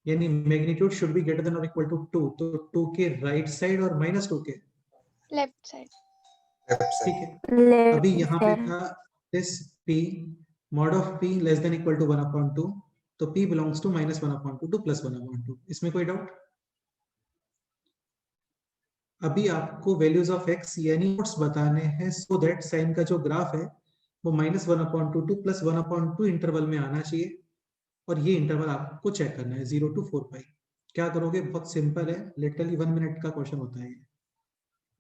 यानी magnitude should be greater than और इक्वल टू 2, तो 2 के राइट साइड और -2 के लेफ्ट साइड। ठीक है। अभी यहाँ पे था this p mod of p less than equal to 1/2, तो p बिलोंग्स टू -1/2 टू +1/2। इसमें कोई डाउट? अभी आपको वैल्यूज ऑफ x यानी नोट्स बताने हैं सो दैट साइन का जो ग्राफ है वो -1/2 टू +1/2 इंटरवल में आना चाहिए, और ये इंटरवल आपको चेक करना है 0 to 4 पाई। क्या करोगे? बहुत सिंपल है, लिटरली 1 मिनट का क्वेश्चन होता है।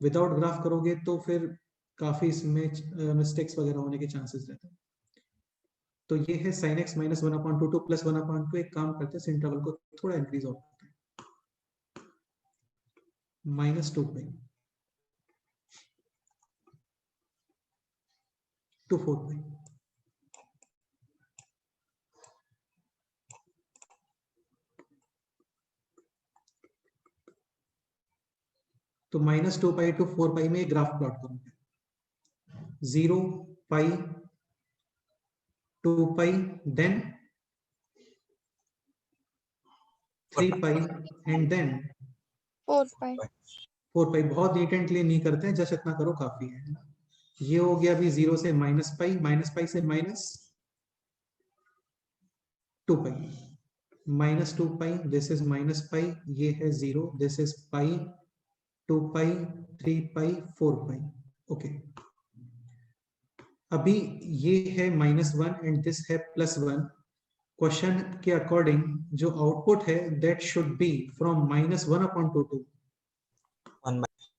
विदाउट ग्राफ करोगे तो फिर काफी इसमें मिस्टेक्स वगैरह होने के चांसेस रहते हैं। तो ये है sin x -1/2 टू +1/2। एक काम करते हैं, इस इंटरवल को थोड़ा इंक्रीज और करते हैं, -2 पाई टू 4 पाई। तो -2 पाई टू 4 पाई में एक ग्राफ प्लॉट करूंगा, 0 pi 2 pi then 3 pi and then 4 pi. 4 पाई। बहुत नीट एंड क्लीन नहीं करते हैं, जस्ट इतना करो काफी है ना। ये हो गया अभी 0 से -पाई से -2 पाई, -2 पाई, दिस इज -पाई, ये है 0, this is pi, 2 pi, 3 pi, 4 pi. Okay, अभी ये है -1 एंड दिस है +1। क्वेश्चन के अकॉर्डिंग जो आउटपुट है that should be from -1/2 to 1/2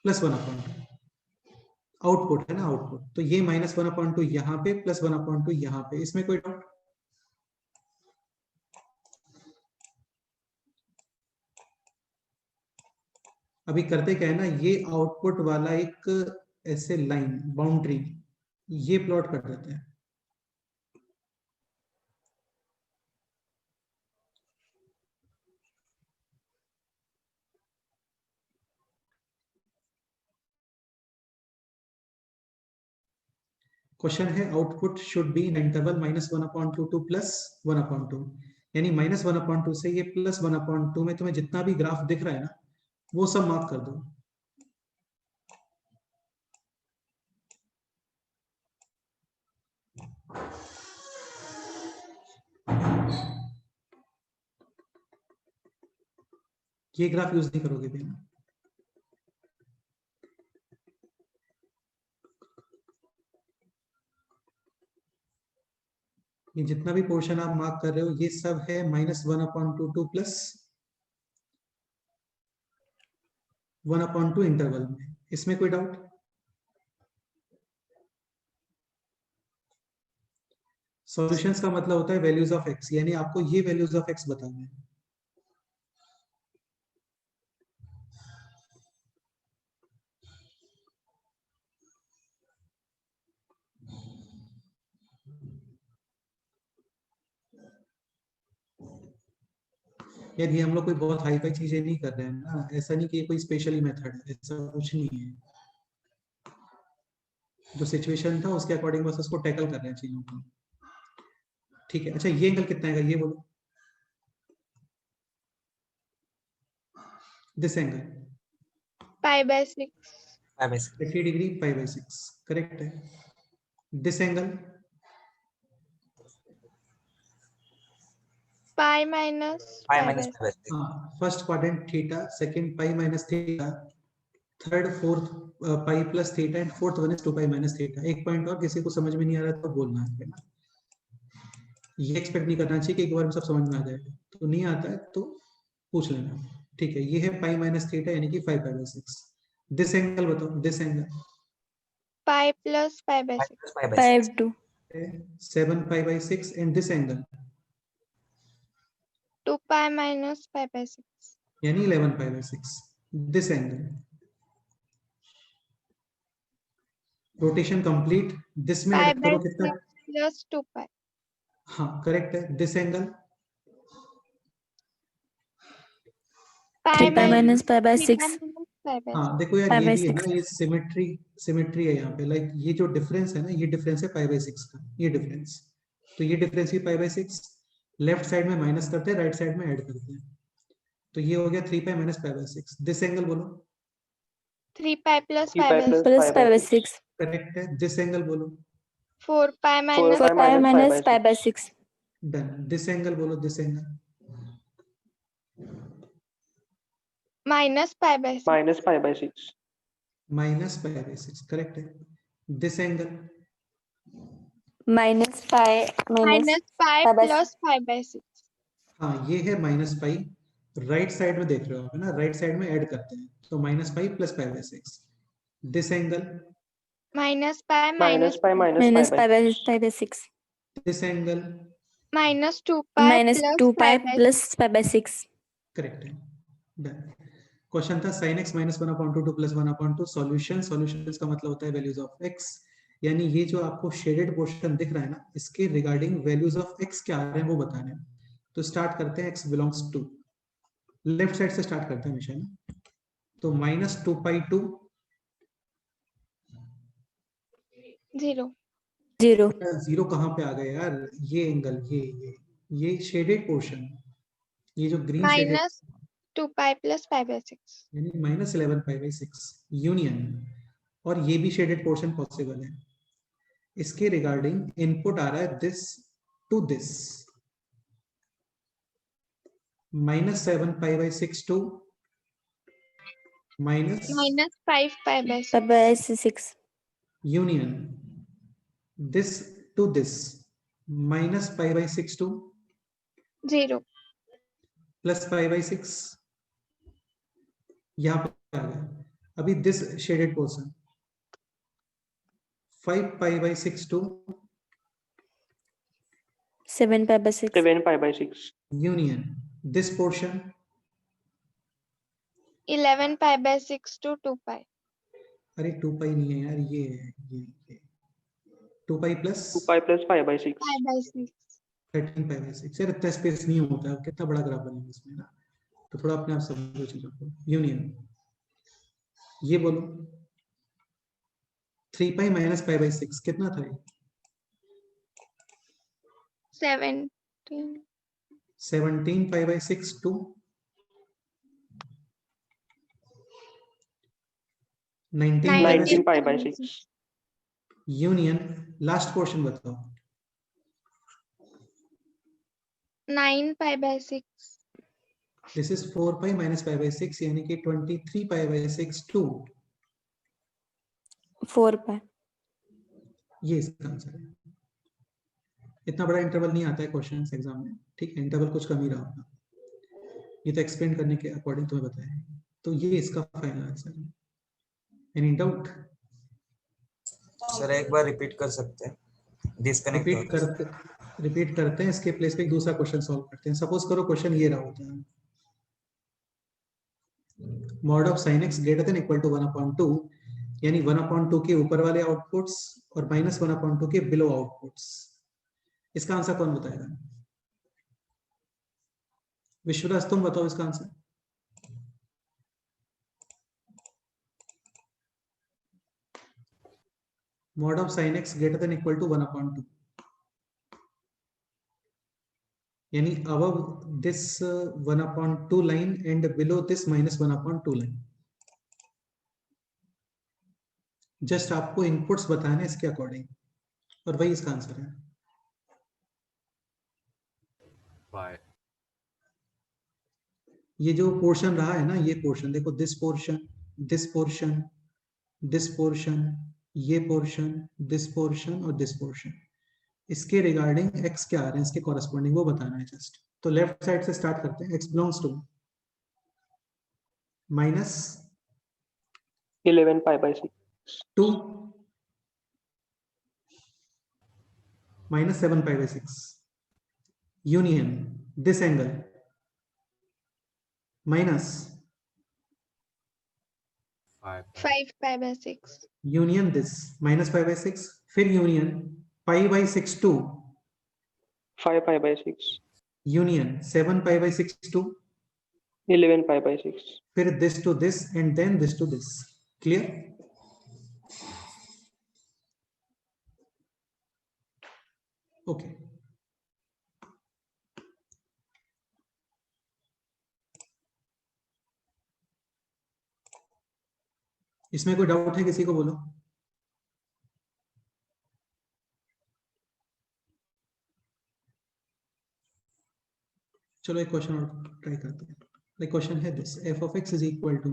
+1/2। Output है ना, आउटपुट। तो ये -1/2 यहाँ पे, +1/2 यहाँ पे। इसमें कोई डाउट? अभी करते क्या है ना, ये आउटपुट वाला एक ऐसे लाइन बाउंड्री ये प्लॉट कर देते हैं। क्वेश्चन है output should be in interval -1/2 to +1/2, यानी -1/2 से ये +1/2 में तुम्हें जितना भी ग्राफ दिख रहा है ना वो सब मार्क कर दो। ये ग्राफ यूज नहीं करोगे भी ना। ये जितना भी पोर्शन आप मार्क कर रहे हो ये सब है -1/2 टू +1/2 इंटरवल में। इसमें कोई डाउट? सॉल्यूशंस का मतलब होता है वैल्यूज ऑफ x, यानी आपको ये वैल्यूज ऑफ x बताना है। यार ये हम लोग कोई बहुत हाई फाई चीजें नहीं कर रहे हैं ना, ऐसा नहीं कि ये कोई स्पेशली मेथड है, ऐसा कुछ नहीं है। जो सिचुएशन था उसके अकॉर्डिंग बस उसको टैकल कर रहे हैं चीजों को। ठीक है, अच्छा ये एंगल कितना है ये बोलो। This angle π/6। 80 डिग्री, π/6 करेक्ट है। This angle π - π/6। First quadrant theta, second pi minus theta, third fourth pi plus theta and fourth one is 2 pi minus theta. एक पॉइंट और, किसी को समझ में नहीं आ रहा तो बोलना है ना, ये एक्सपेक्ट नहीं करना चाहिए कि एक बार में सब समझ में आ जाएगा, तो नहीं आता है तो पूछ लेना। ठीक है, ये है पाई माइनस थीटा यानी कि 5π/6। दिस एंगल बताओ, this angle π + π/6। 5/2 7π/6 and this angle 2π - π/6। यानी 11π/6। This angle rotation complete. This में ऐड करो कितना? π/6 + 2π। हाँ करेक्ट है। दिस एंगल 3π - π/6 हाँ देखो यार ये भी है ना, 5/6 ये सिमेट्री है यहाँ पे। लाइक ये जो डिफरेंस है ना, ये डिफरेंस है π/6 का, ये डिफरेंस। तो ये डिफरेंस ही π/6 लेफ्ट साइड में माइनस करते हैं, राइट साइड में ऐड करते हैं, तो ये हो गया 3π - π/6। दिस एंगल बोलो। 3π + 3π π/6। plus 5/6 करेक्ट है। दिस एंगल बोलो। 4 pi minus 4 pi minus pi by 6. Done. This angle बोलो, this angle. minus pi by 6. minus pi by 6. Minus pi by 6 correct है. This angle Minus pi minus minus pi pi by plus pi by 6. हाँ ये है minus पाई. Right side में देख रहे हो आप है ना, राइट साइड में ऐड करते हैं तो minus pi plus pi by 6. This angle minus pi minus pi minus minus pi pi by by 6. This angle minus 2 pi Minus plus 2 pi pi by plus pi by 6. Correct है. Done. Question था sin x minus 1/2 2 plus 1/2 solution. Solutions का मतलब होता है values of x. यानी ये जो आपको शेडेड पोर्शन दिख रहा है ना, इसके रिगार्डिंग वैल्यूज ऑफ x क्या आ रहे हैं वो बताने हैं. तो स्टार्ट करते हैं x belongs to, left side से स्टार्ट करते हैं हमेशा ना. तो -2π2 0. 0. जीरो कहाँ पे आ गए यार. ये एंगल ये शेडेड पोर्शन, ये जो green shaded minus 2 pi plus pi by 6. यानी -11 पाई बाई 6 यूनियन. और ये भी शेडेड पोर्शन पॉसिबल है. इसके रिगार्डिंग इनपुट आ रहा है this to this, -7 pi by 6 to minus minus 5 pi by 6. Pi by 6. Union this to this, -pi by 6 to 0. +Pi by 6. यहाँ पे आ गया. अभी this shaded portion 5 pi by 6 to 7 pi by 6. 7 pi by 6. Union this portion 11 pi by 6 to 2 pi. अरे 2 पाई नहीं है यार, ये है ये 2 pi plus 2 pi plus pi by 6. Pi by 6. 13 pi by 6. यार इतना स्पेस नहीं होता है, कितना बड़ा ग्राफ बनेगा इसमें ना, तो थोड़ा अपने आप समझो चीजों को. यूनियन ये बोलो 3 पाई माइनस पाई बाई 6 कितना था ये. 17. 17 pi by 6 to 19 19 pi by 6. Union. Last portion बताओ. 9 pi by 6. This is 4 pi minus pi by 6 यानी कि 23 पाई बाई 6 टू 4 pi. ये इसका आंसर है. इतना बड़ा इंटरवल नहीं आता है क्वेश्चन एग्जाम में, ठीक है. इंटरवल कुछ कम ही रहा होगा, ये तो एक्सप्लेन करने के अकॉर्डिंग तुम्हें बताया है. तो ये इसका फाइनल आंसर है. Any doubt? सर एक बार रिपीट कर सकते हैं, डिस्कनेक्ट रिपीट करते हैं. इसके प्लेस पे एक दूसरा क्वेश्चन सॉल्व करते हैं. सपोज करो क्वेश्चन ये रहा होता है, mod of sin x greater than equal to 1/2 यानी 1/2 के ऊपर वाले आउटपुट्स और -1/2 के बिलो आउटपुट्स. इसका आंसर कौन बताएगा? विश्वराज तुम बताओ इसका answer. mod of sin x greater than equal to 1/2 यानी above this 1/2 line and below this -1/2 line. Just आपको इनपुट्स बताने इसके अकॉर्डिंग, और वही इसका आंसर है. ये जो पोर्शन रहा है ना, ये पोर्शन देखो, this portion, this portion, this portion, ये पोर्शन, दिस पोर्शन और दिस पोर्शन, इसके रिगार्डिंग x क्या आ रहे हैं, इसके कॉरेस्पॉन्डिंग वो बताना है जस्ट. तो लेफ्ट साइड से स्टार्ट करते हैं. x belongs to -11 pi by 6. -2 -7 pi by 6 union this angle -5 pi by 6. Union this -5 by 6 फिर union pi by 6 to 5 pi by 6. Union 7 pi by 6 to 11 pi by 6. फिर this to this and then this to this. Clear? Okay. इसमें कोई doubt है किसी को? बोलो. चलो एक क्वेश्चन और ट्राई करते हैं। The question है this: f of x is equal to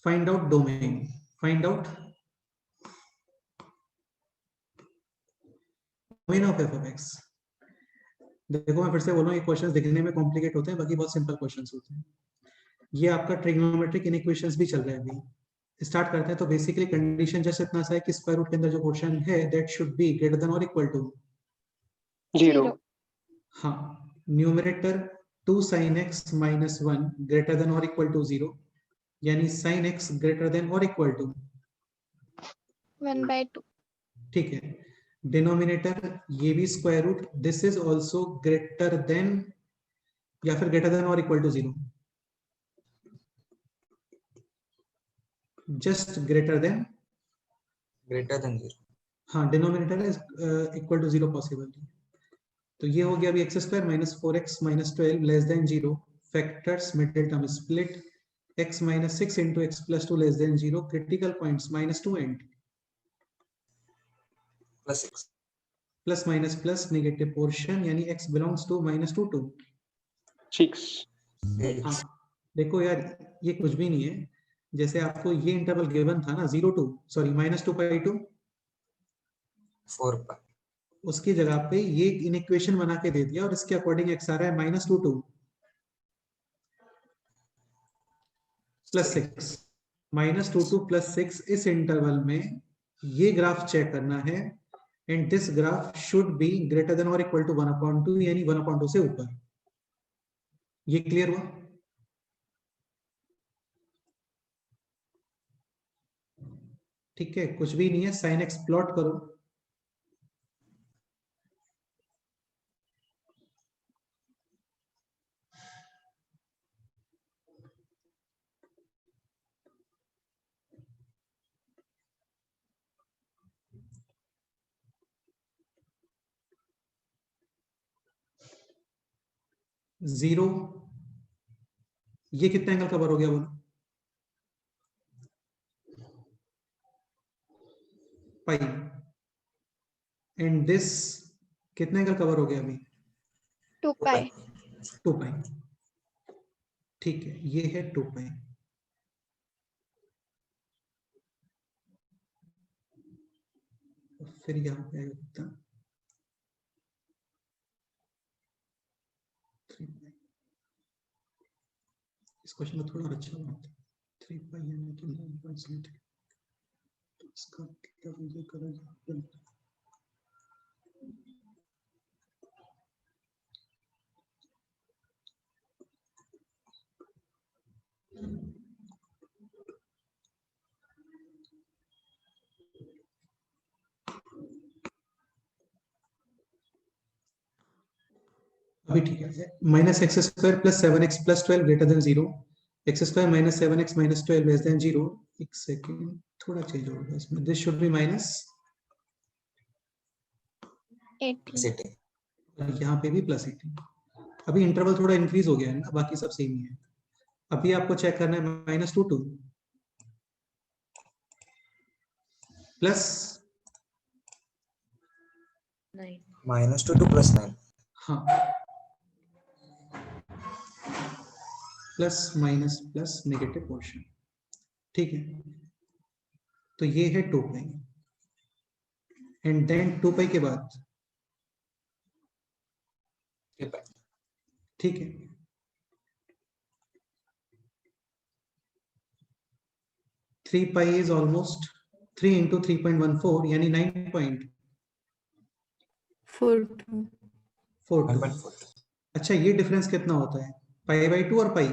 find out domain, find out domain of f of x। देखो मैं फिर से बोल रहा हूँ, ये क्वेश्चंस दिखने में कॉम्प्लिकेट होते हैं, बाकी बहुत सिंपल क्वेश्चंस होते हैं। ये आपका ट्रिग्नोमेट्रिक इनइक्वेशंस भी चल रहा है अभी। स्टार्ट करते हैं। तो बेसिकली कंडीशन जस्ट इतना सा है कि स्क्वायर रूट के अंदर जो क्वेश्चन है that should be greater than और इक्वल टू 0. हाँ, numerator 2 sin x minus 1 greater than और इक्वल टू 0, यानी sin x ग्रेटर देन और इक्वल टू 1/2. ठीक है। डिनोमिनेटर ये भी square root, this is also greater than या फिर ग्रेटर देन और equal to 0, just greater than 0। हाँ, denominator is equal to 0 possible. तो ये हो गया अभी x square minus 4x minus 12 less than 0, factors middle term split, x minus 6 into x plus 2 less than 0, critical points minus 2 and plus 6 plus minus plus negative portion, यानी x belongs to minus 2 to 6. हाँ। देखो यार, ये कुछ भी नहीं है। जैसे आपको ये इंटरवल गिवन था ना, 0 to sorry minus 2 pi to 4 pi, उसकी जगह पे ये इनइक्वेशन बना के दे दिया और इसके अकॉर्डिंग x आ रहा है minus 2 to plus 6, minus 2 to plus 6। इस इंटरवल में ये ग्राफ चेक करना है and this graph should be greater than और इक्वल टू 1/2, यानी 1/2 से ऊपर। ये क्लियर हुआ? ठीक है, कुछ भी नहीं है। sin x प्लॉट करो, जीरो, ये कितना एंगल कवर हो गया बोलो? पाई। एंड दिस कितना एंगल कवर हो गया अभी? 2 pi. 2 पाई। ठीक है, ये है 2 पाई। फिर यहाँ पे आएगा कितना? 3 पाई। इस क्वेश्चन में थोड़ा अच्छा बात है। 3 पाई यानी कि 9.3, तो इसका क्या मुझे करेगा? अभी ठीक है। Minus x square plus 7x plus 12 greater than 0, x square minus 7x minus 12 less than 0। एक सेकेंड, थोड़ा चेंज होगा इसमें। This should be minus 18. यहाँ पे भी प्लस 18। अभी इंटरवल थोड़ा इंक्रीज हो गया है ना, बाकी सब सेम ही है। अभी आपको चेक करना है माइनस 2 टू प्लस -2 to +9, हाँ, plus minus plus negative portion. ठीक है, तो ये है 2 पाई एंड देन 2 पाई के बाद 3 पाई, ठीक है, three pi is almost 3 into 3.14 यानी 9.42। 1.4। अच्छा, ये डिफरेंस कितना होता है? पाई बाई 2 और पाई?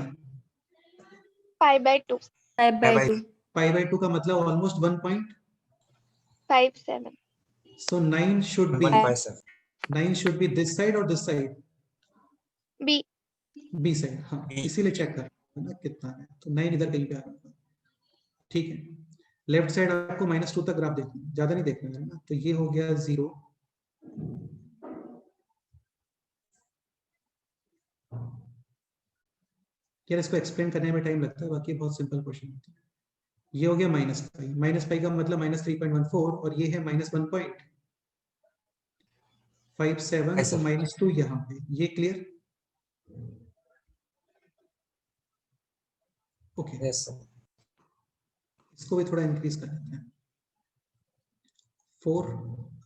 pi/2. पाई बाई 2 का मतलब almost 57. so 9 should be 1.57, this side or this side? B side, हाँ इसीलिए चेक कर रहा ना कितना है, तो 9 इधर कहीं पे आ रहा होगा। ठीक है, लेफ्ट साइड आपको -2 तक ग्राफ देखना है, ज्यादा नहीं देखना है ना। तो ये हो गया 0, यार इसको एक्सप्लेन करने में टाइम लगता है, बाकी बहुत सिंपल क्वेश्चन होता है। ये हो गया -5 का मतलब -3.14 और ये है -1.57, ऐसा। तो -2 यहाँ पे, ये क्लियर? Okay, yes sir. इसको भी थोड़ा इंक्रीज कर देते हैं। 4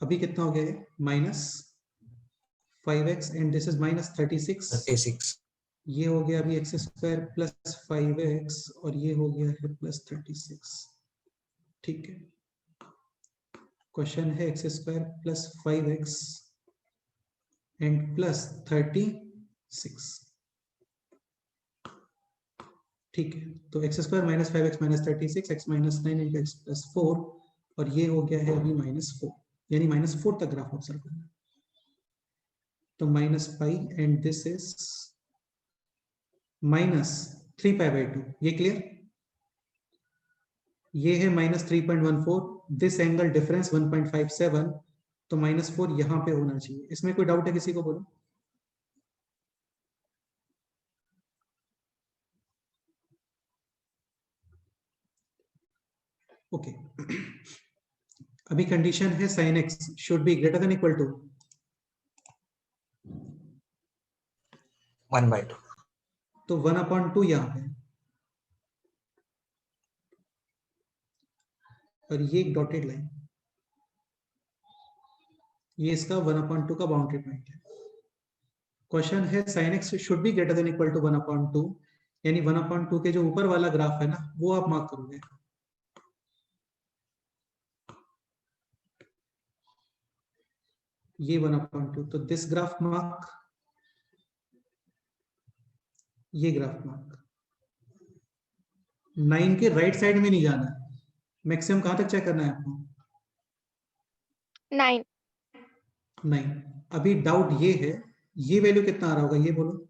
अभी कितना हो गया है, -5x एंड दिस इज -36, 36 ये हो गया अभी x² + 5x और ये हो गया है +36। ठीक है, क्वेश्चन है x² + 5x एंड +36। ठीक है, तो x² - 5x - 36 x - 9 × x + 4 और ये हो गया है अभी -4, यानी -4 तक ग्राफ ऑब्जर्व करना। तो -π एंड दिस इज -3π/2, ये क्लियर? ये है -3.14, दिस एंगल डिफरेंस 1.57, तो -4 यहाँ पे होना चाहिए। इसमें कोई डाउट है किसी को, बोलो? ओके अभी कंडीशन है sin x should be greater than equal to 1/2। तो 1/2 यहाँ पे, और ये एक डॉटेड लाइन, ये इसका 1/2 का बाउंड्री पॉइंट है। क्वेश्चन है sin x should be greater than equal to 1/2, यानी 1/2 के जो ऊपर वाला ग्राफ है ना, वो आप मार्क करोगे। ये 1/2, तो दिस ग्राफ मार्क, ये ग्राफ मार्क। 9 के राइट साइड में नहीं जाना है, मैक्सिमम कहां तक चेक करना है आपको? 9। 9। अभी डाउट ये है, ये वैल्यू कितना आ रहा होगा, ये बोलो?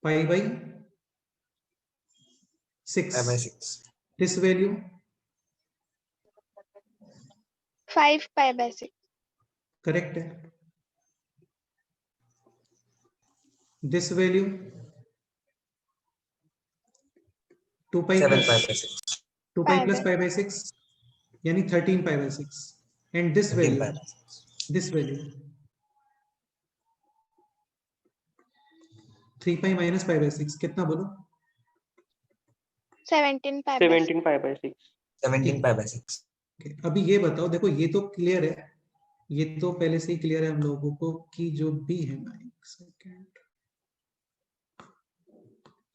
π/6। 5/6 दिस वैल्यू 5π/6। करेक्ट है। दिस वैल्यू 2π 7/6 2π + π/6 यानी 13π/6 एंड दिस वैल्यू 3π - π/6 कितना बोलो? 17π/6। 17π/6। 17/6 Okay, अभी ये बताओ, देखो ये तो क्लियर है, ये तो पहले से ही क्लियर है हम लोगों को कि जो बी है ना, एक सेकेंड,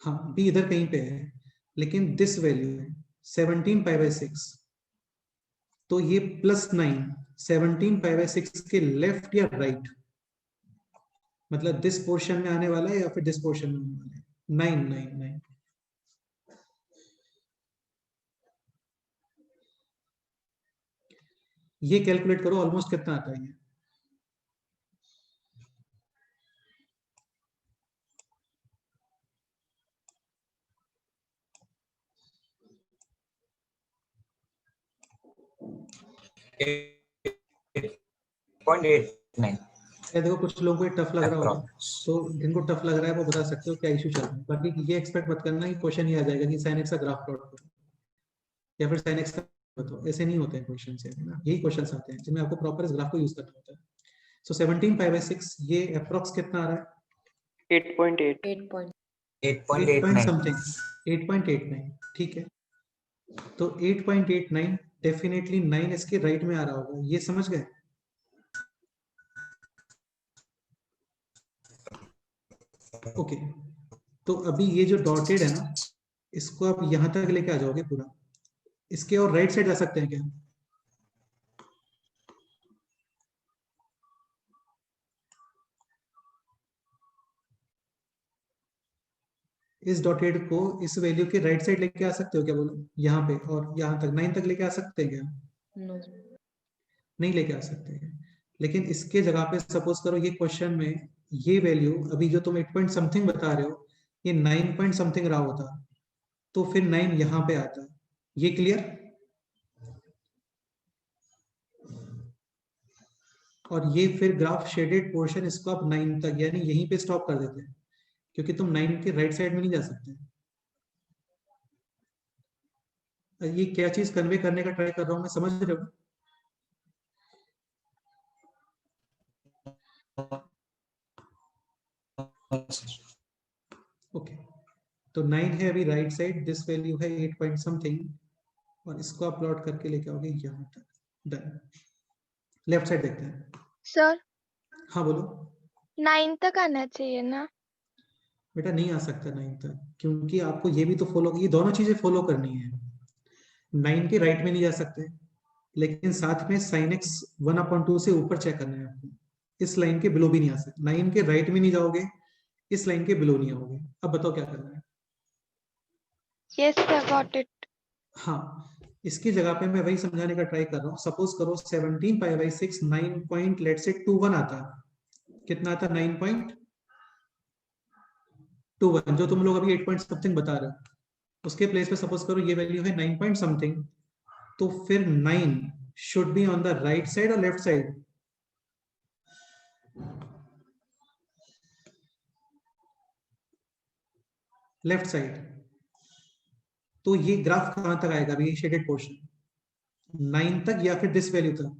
हाँ बी इधर कहीं पे है, लेकिन दिस वैल्यू है 17π/6, तो ये +9 17π/6 के लेफ्ट या राइट, मतलब दिस पोर्शन में आने वाला है या फिर दिस पोर्शन में आने वाला है? 9 9 9। ये कैलकुलेट करो ऑलमोस्ट कितना आता है ये? देखो कुछ लोगों को टफ लग रहा होगा, तो जिनको टफ लग रहा है वो बता सकते हो क्या इशू चल रहा है। बाकी ये एक्सपेक्ट मत करना कि क्वेश्चन ही आ जाएगा कि sin x का ग्राफ प्लॉट करो या फिर sin x का बताओ, ऐसे नहीं होते हैं क्वेश्चन से, है ना? यही क्वेश्चंस आते हैं जिनमें आपको प्रॉपर इस ग्राफ को यूज करना होता है। सो 17π/6 ये अप्रॉक्स कितना आ रहा है? 8.8। 8.89 समथिंग, 8.89। ठीक है, तो 8.89 डेफिनेटली 9 इसके राइट में आ रहा होगा, ये समझ गए? ओके, तो अभी ये जो डॉटेड है ना, इसको आप यहां तक लेके आ जाओगे पूरा, इसके और राइट साइड जा सकते हैं क्या? इस डॉटेड को इस वैल्यू के राइट साइड लेके आ सकते हो क्या, बोलो? यहाँ पे और यहाँ तक 9 तक लेके आ सकते हैं क्या? No. नहीं लेके आ सकते हैं। लेकिन इसके जगह पे सपोज करो ये क्वेश्चन में ये वैल्यू अभी जो तुम 8 पॉइंट समथिंग बता रहे हो ये 9 पॉइंट समथिंग रहा होता, तो फिर 9 यहाँ पे आता। ये क्लियर? और ये फिर ग्राफ शेडेड पोर्शन इसको आप 9 तक यानी यहीं पे स्टॉप कर देते हैं, क्योंकि तुम 9 के राइट साइड में नहीं जा सकते। ये क्या चीज कन्वे करने का ट्राई कर रहा हूं मैं, समझ रहे हो? ओके, तो 9 है अभी राइट साइड, दिस वैल्यू है 8 पॉइंट समथिंग, और इसको आप प्लॉट करके लेके आओगे यहाँ तक। डन। लेफ्ट साइड देखते हैं। सर हाँ बोलो। 9 तक आना चाहिए ना? बेटा नहीं आ सकता 9 तक, क्योंकि आपको ये भी तो फॉलो, ये दोनों चीजें फॉलो करनी है। 9 के राइट में नहीं जा सकते, लेकिन साथ में sin x 1/2 से ऊपर चेक करना है आपको। इस लाइन के बिलो भी नहीं आ सकते। 9 के राइट में नहीं जाओगे, इस लाइन के बिलो नहीं आओगे। अब बताओ क्या करना है? Yes sir, got it. हाँ, इसकी जगह पे मैं वही समझाने का ट्राई कर रहा हूँ। सपोज करो 17 पाई बाई 6 9 पॉइंट लेट से 21 आता। कितना आता? 9.21, जो तुम लोग अभी 8 पॉइंट समथिंग बता रहे हो, उसके प्लेस पे सपोज करो ये वैल्यू है 9 पॉइंट समथिंग, तो फिर 9 should be on the right side और लेफ्ट साइड? Left side. तो ये ग्राफ कहां तक आएगा अभी शेडेड पोर्शन? 9 तक या फिर दिस वैल्यू तक?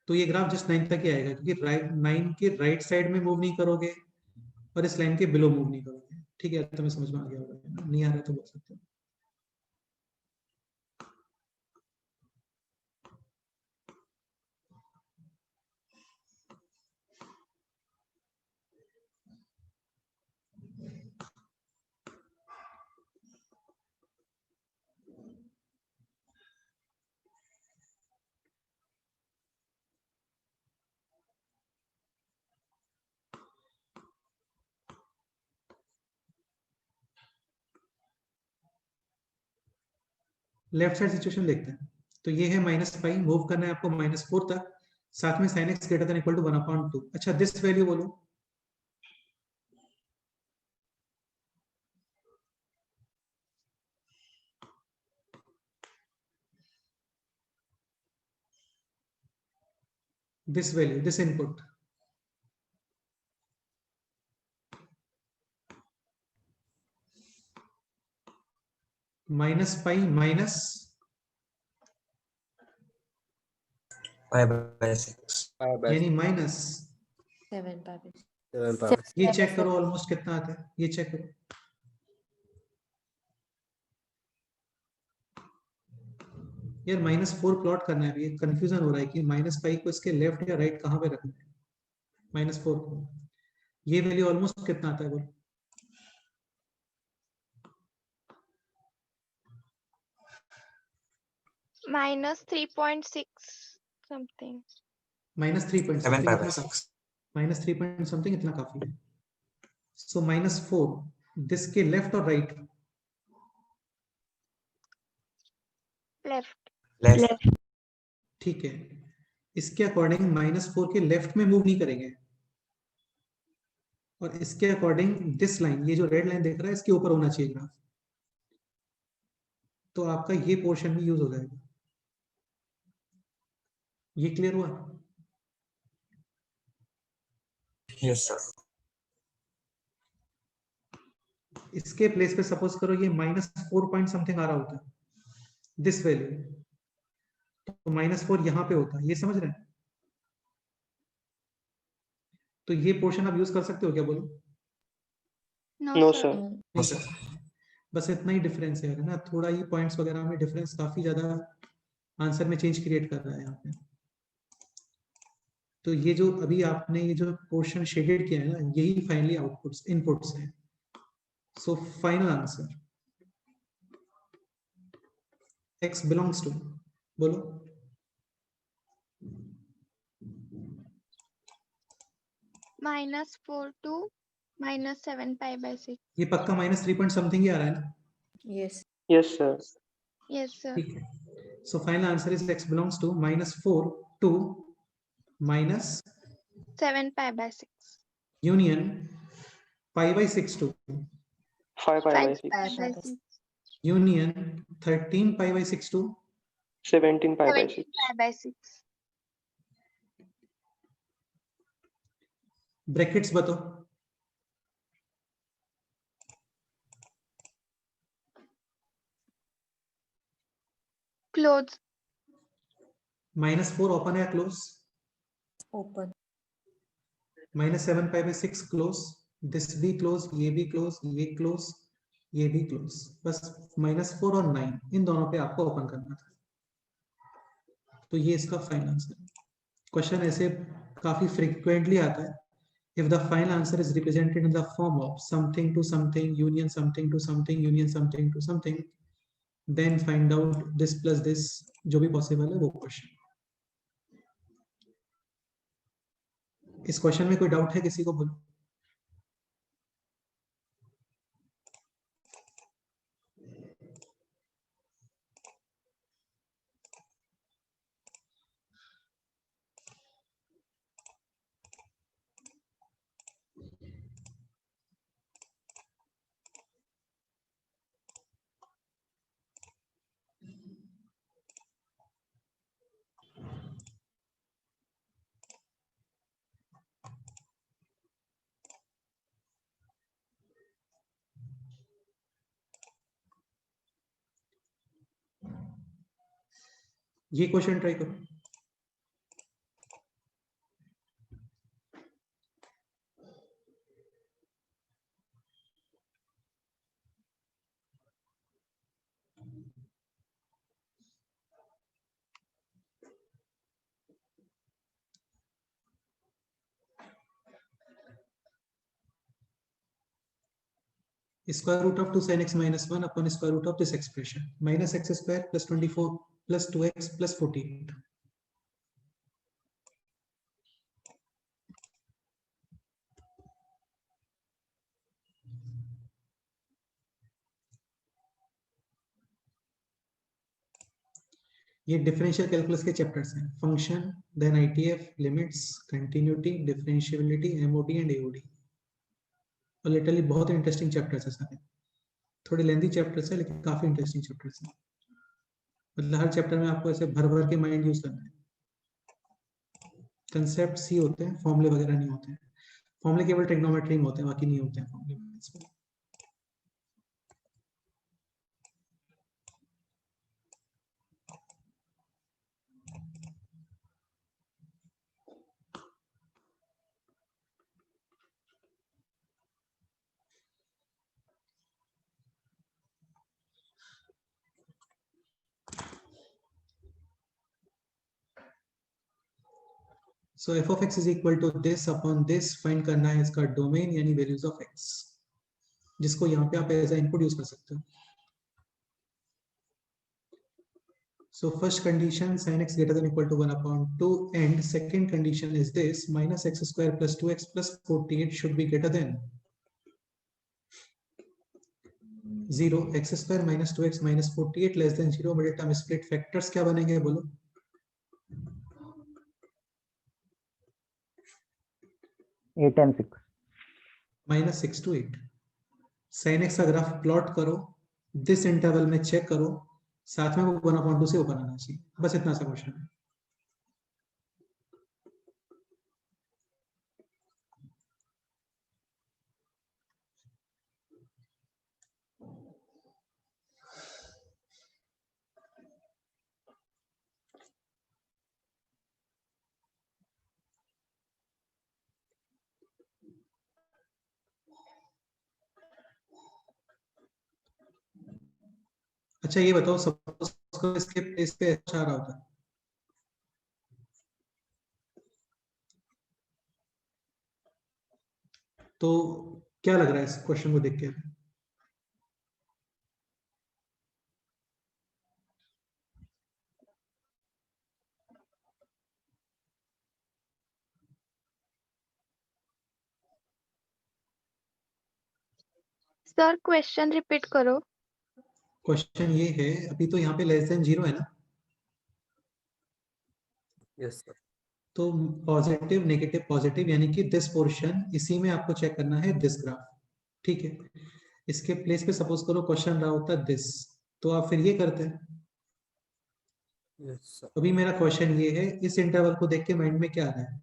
तो ये ग्राफ जस्ट 9 तक ही आएगा, क्योंकि राइट 9 के राइट साइड में मूव नहीं करोगे और इस लाइन के बिलो मूव नहीं करोगे। ठीक है, तुम्हें समझ में आ गया होगा, नहीं आ रहा तो बोल सकते हो। लेफ्ट साइड सिचुएशन देखते हैं। तो ये है -5, मूव करना है आपको -4 तक, साथ में sin x greater than equal to 1/2। अच्छा, दिस वैल्यू बोलो। This value, this input. -π minus pi by 6 यानी माइनस, 7 pi by 6. ये चेक करो ऑलमोस्ट कितना आता है, ये चेक करो। यार -4 प्लॉट करना है, अभी कंफ्यूजन हो रहा है कि -π को इसके लेफ्ट या राइट कहां पे रखना है। -4 को ये वैल्यू ऑलमोस्ट कितना आता है बोलो? -3.6 समथिंग। -3 पॉइंट 7 पाई समथिंग, बाय इतना काफी। 6 -3 पॉइंट समथिंग इतना काफी है। सो -4 दिस के लेफ्ट और राइट? लेफ्ट। लेफ्ट ठीक है, इसके अकॉर्डिंग -4 के लेफ्ट में मूव नहीं करेंगे, और इसके अकॉर्डिंग दिस लाइन, ये जो रेड लाइन देख रहा है, इसके ऊपर होना चाहिए ग्राफ, तो आपका ये पोर्शन भी यूज हो जाएगा। ये क्लियर हुआ? यस सर इसके प्लेस पे सपोज करो ये -4 पॉइंट समथिंग आ रहा होता है, दिस वैल्यू, तो -4 यहाँ पे होता है, ये समझ रहे हैं? तो ये पोर्शन आप यूज कर सकते हो क्या बोलो? No no sir. सर। नहीं कर सकते। बस इतना ही डिफरेंस है ना, थोड़ा ही पॉइंट्स वगैरह में डिफरेंस काफी ज्यादा आंसर में चेंज क्रिएट कर रहा है यहाँ पे। तो ये जो अभी आपने ये जो पोर्शन शेडेड किया है ना, यही फाइनली आउटपुट्स इनपुट्स हैं। So final answer x belongs to, बोलो। -4 to minus 7 pi by 6. ये पक्का माइनस 3 पॉइंट समथिंग ही आ रहा है ना? Yes. Yes, sir. Yes, sir. ठीक है. So final answer is x belongs to -4 to minus 7 pi by 6. union pi by 6 to 5 pi by 5 6. pi by by 6. union 13 pi by 6 to 17 pi by 6. 17 pi by 6. Brackets बताओ. Close. -4 open है close. Open. -7 pi by 6 close. This भी close, ये भी close, ये close, ये भी close. बस -4 और 9 इन दोनों पे आपको ओपन करना था. तो ये इसका फाइनल आंसर है. क्वेश्चन ऐसे काफी फ्रीक्वेंटली आता है. If the final answer is represented in the form of something to something, union something to something, union something to something, then find out this plus this, जो भी possible है वो question. इस question में कोई doubt है किसी को? बोलो. ये क्वेश्चन ट्राई करो. Square root of 2 sin x minus 1 upon square root of this expression, minus x square plus 24 plus 2x plus 48. ये डिफरेंशियल कैलकुलस के चैप्टर्स हैं. Function, then ITF, limits, continuity, differentiability, MOD and AOD. और literally बहुत interesting chapters है सारे. थोड़े lengthy chapters है लेकिन काफी इंटरेस्टिंग चैप्टर्स हैं. मतलब हर चैप्टर में आपको ऐसे भर भर के माइंड यूज करना है. कंसेप्ट सी होते हैं, फॉर्मूले वगैरह नहीं होते हैं. फॉर्मूले केवल ट्रिग्नोमेट्री में होते हैं, बाकी नहीं होते हैं फॉर्मूले. So f of x is equal to this upon this. Find करना है इसका डोमेन यानी वैल्यूज ऑफ x, जिसको यहाँ पे आप एज इनपुट यूज कर सकते हो. So first condition sin x greater than equal to 1 upon 2, and second condition is this minus x square plus 2x plus 48 should be greater than 0. X square minus 2x minus 48 less than 0. Middle term split factors क्या बनेंगे बोलो? 8 and 6. -6 to 8. sin x का graph plot करो, this interval में check करो, साथ में वो 1/2 से ओपन आना चाहिए. बस इतना सा क्वेश्चन है. अच्छा ये बताओ, सपोज इसके प्लेस पे अच्छा आ रहा होता है तो क्या लग रहा है इस क्वेश्चन को देख के? सर क्वेश्चन रिपीट करो. क्वेश्चन ये है, अभी तो यहाँ पे लेस देन 0 है ना, यस सर। तो पॉजिटिव नेगेटिव पॉजिटिव यानी कि दिस पोर्शन, इसी में आपको चेक करना है दिस ग्राफ, ठीक है। इसके प्लेस पे सपोज करो क्वेश्चन रहा होता दिस, तो आप फिर ये करते हैं। Yes sir. अभी मेरा क्वेश्चन ये है, इस इंटरवल को देख के माइंड में क्या आ रहा है,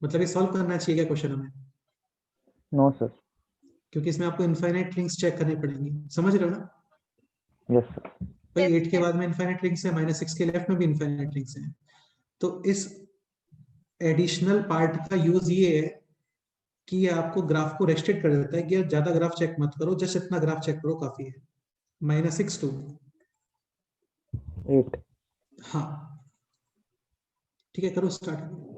मतलब ये सॉल्व करना चाहिए क्या क्वेश्चन हमें, नो सर। क्योंकि इसमें आपको इनफाइनाइट रिंग्स चेक करनी पड़ेंगी, समझ रहे हो ना यस सर। भाई। Yes, 8 के बाद में इनफाइनाइट रिंग्स है, -6 के लेफ्ट में भी इनफाइनाइट रिंग्स है। तो इस एडिशनल पार्ट का यूज ये है कि ये आपको ग्राफ को रेस्ट्रिक्ट कर देता है कि ज्यादा ग्राफ चेक मत करो, जस्ट इतना ग्राफ चेक करो काफी है। -6 to 8। हाँ ठीक है, करो start.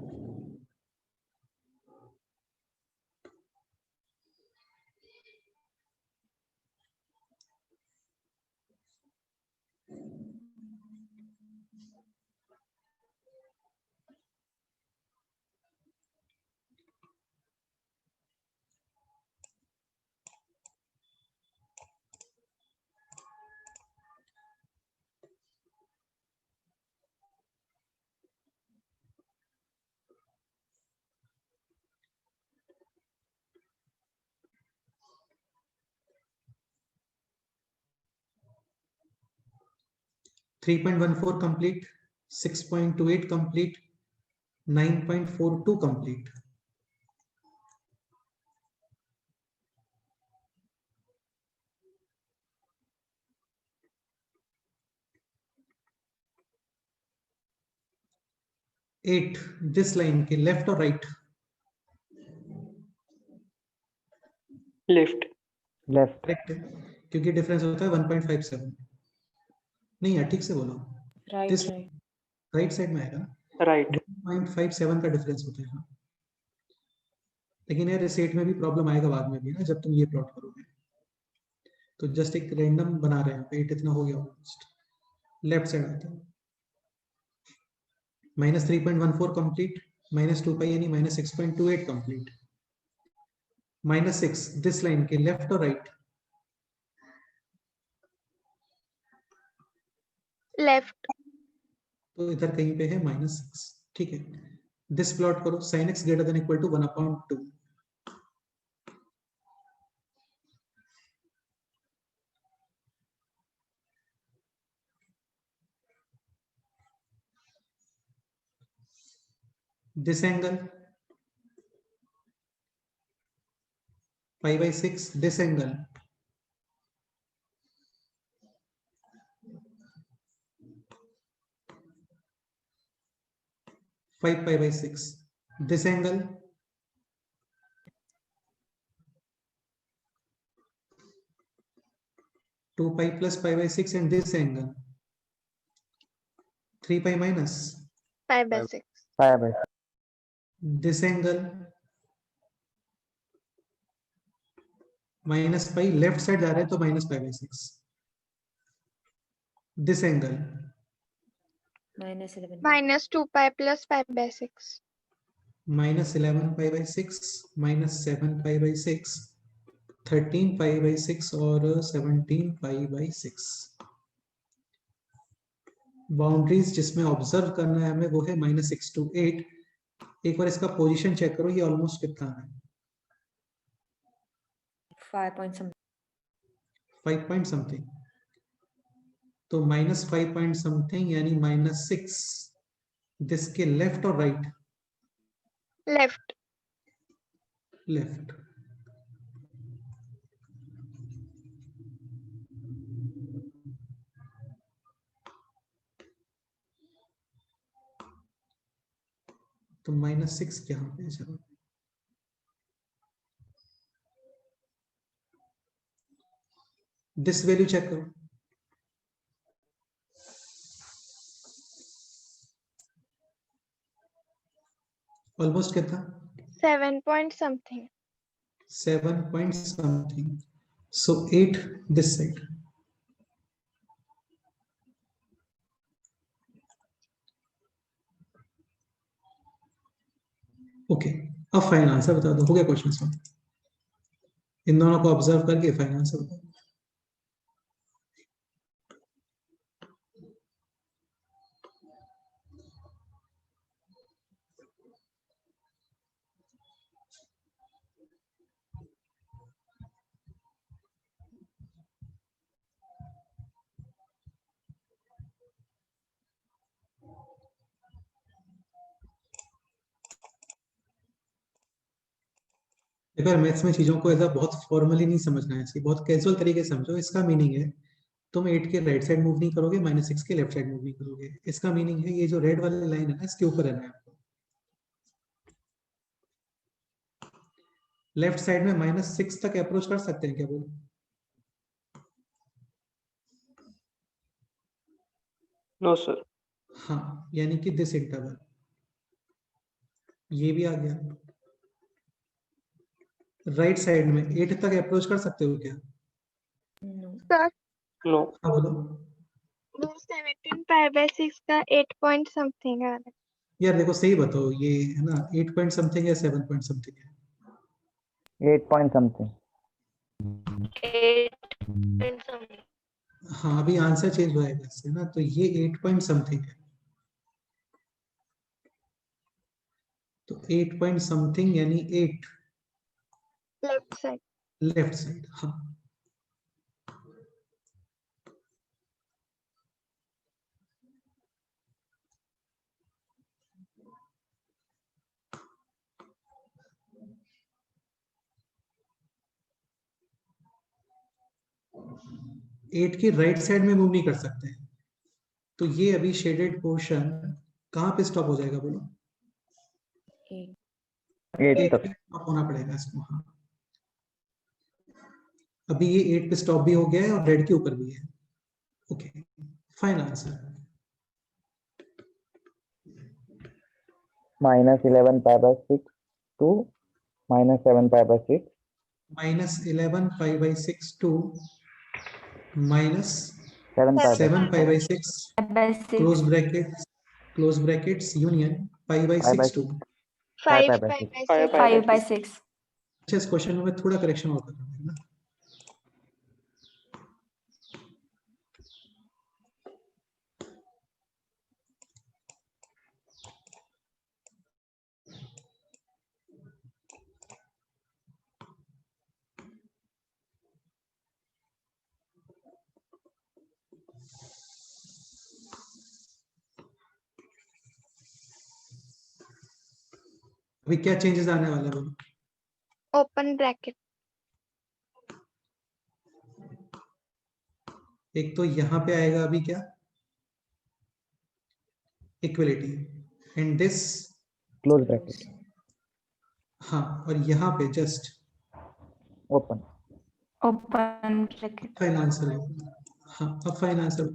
3.14 complete, 6.28 complete, 9.42 complete. At this line के लेफ्ट और राइट, लेफ्ट। लेफ्ट। करेक्ट है, क्योंकि डिफरेंस होता है 1.57। नहीं यार ठीक से बोलो, right this right. Right side में आएगा ना, राइट। 1.57 का डिफरेंस होता है। हाँ लेकिन यार इस सेट में भी प्रॉब्लम आएगा बाद में भी ना, जब तुम ये प्लॉट करोगे। तो जस्ट एक रैंडम बना रहे हैं, वेट इतना हो गया ऑलमोस्ट, लेफ्ट साइड आता है। -3.14 कंप्लीट, -2 पाई यानी -6.28 कंप्लीट, -6 दिस लाइन के लेफ्ट और राइट, लेफ्ट. तो इधर कहीं पे है -6, ठीक है। दिस प्लॉट करो, sin x greater than equal to 1/2। This angle π/6, this angle π/6, this angle 2π plus π/6, and this angle 3π minus 5/6. 5/6। this angle -π, left side जा रहे हैं तो -π/6, this angle -11। -2π plus 5/6. -11π/6 -7π/6, 13π/6 और 17π/6। बाउंड्रीज जिसमें ऑब्जर्व करना है हमें वो है -6 to 8। एक बार इसका पोजीशन चेक करो, ये ऑलमोस्ट कितना है, 5 point something। 5 पॉइंट समथिंग, तो -5 पॉइंट समथिंग यानी -6 दिस के लेफ्ट और राइट, Left. लेफ्ट। तो -6 क्या पे है, चलो दिस वैल्यू चेक करो, ऑलमोस्ट कितना, 7 point something. 7 point something, so 8 this side. Okay अब फाइनल आंसर बता दो, हो गया क्वेश्चन सॉल्व। इन दोनों को ऑब्जर्व करके फाइनल आंसर बताओ। एक बार मैथ्स में चीजों को ऐसा बहुत फॉर्मली नहीं समझना है, इसकी बहुत कैजुअल तरीके से समझो। इसका मीनिंग है तुम 8 के राइट साइड मूव नहीं करोगे, -6 के लेफ्ट साइड मूव नहीं करोगे। इसका मीनिंग है ये जो रेड वाली लाइन है ना, इसके ऊपर रहना है आपको। लेफ्ट साइड में -6 तक अप्रोच कर सकते हैं क्या बोलो? No sir. हाँ, यानी कि दिस इंटरवल ये भी आ गया। राइट साइड में 8 तक अप्रोच कर सकते हो क्या? No. Sir no. हाँ बोलो। वो 17 पाई बाय 6 का 8 पॉइंट समथिंग आ रहा है। यार देखो सही बताओ, ये है ना 8 पॉइंट समथिंग है 7 पॉइंट समथिंग है? 8 point something. 8 point something. हाँ, अभी आंसर चेंज होएगा इससे ना, तो ये 8 पॉइंट समथिंग है। तो 8 पॉइंट समथिंग यानी 8 लेफ्ट साइड। Left side. हाँ, एट की राइट साइड में मूव नहीं कर सकते हैं, तो ये अभी शेडेड पोर्शन कहाँ पे स्टॉप हो जाएगा बोलो? 8. 8 8 तक. पे स्टॉप होना पड़ेगा इसको। हाँ, अभी ये 8 पे स्टॉप भी हो गया है और रेड के ऊपर भी है। Okay, final answer -11 pi by 6 to -7 pi by 6. -11 pi by 6 to -7 pi by -7 pi by 6 by 6. Close brackets union pi by pi by 6 to. 5 pi by pi 6. By 5 6। pi by 5 by 6. 6. अच्छा, इस question में मैं थोड़ा correction और कर रहा हूँ ना। अभी क्या चेंजेस आने वाला है बोलो? Open bracket. एक तो यहाँ पे आएगा अभी क्या, equality, and this, Close bracket. हाँ, और यहाँ पे just Open. Open bracket. Final answer है। हाँ, अब फाइनल आंसर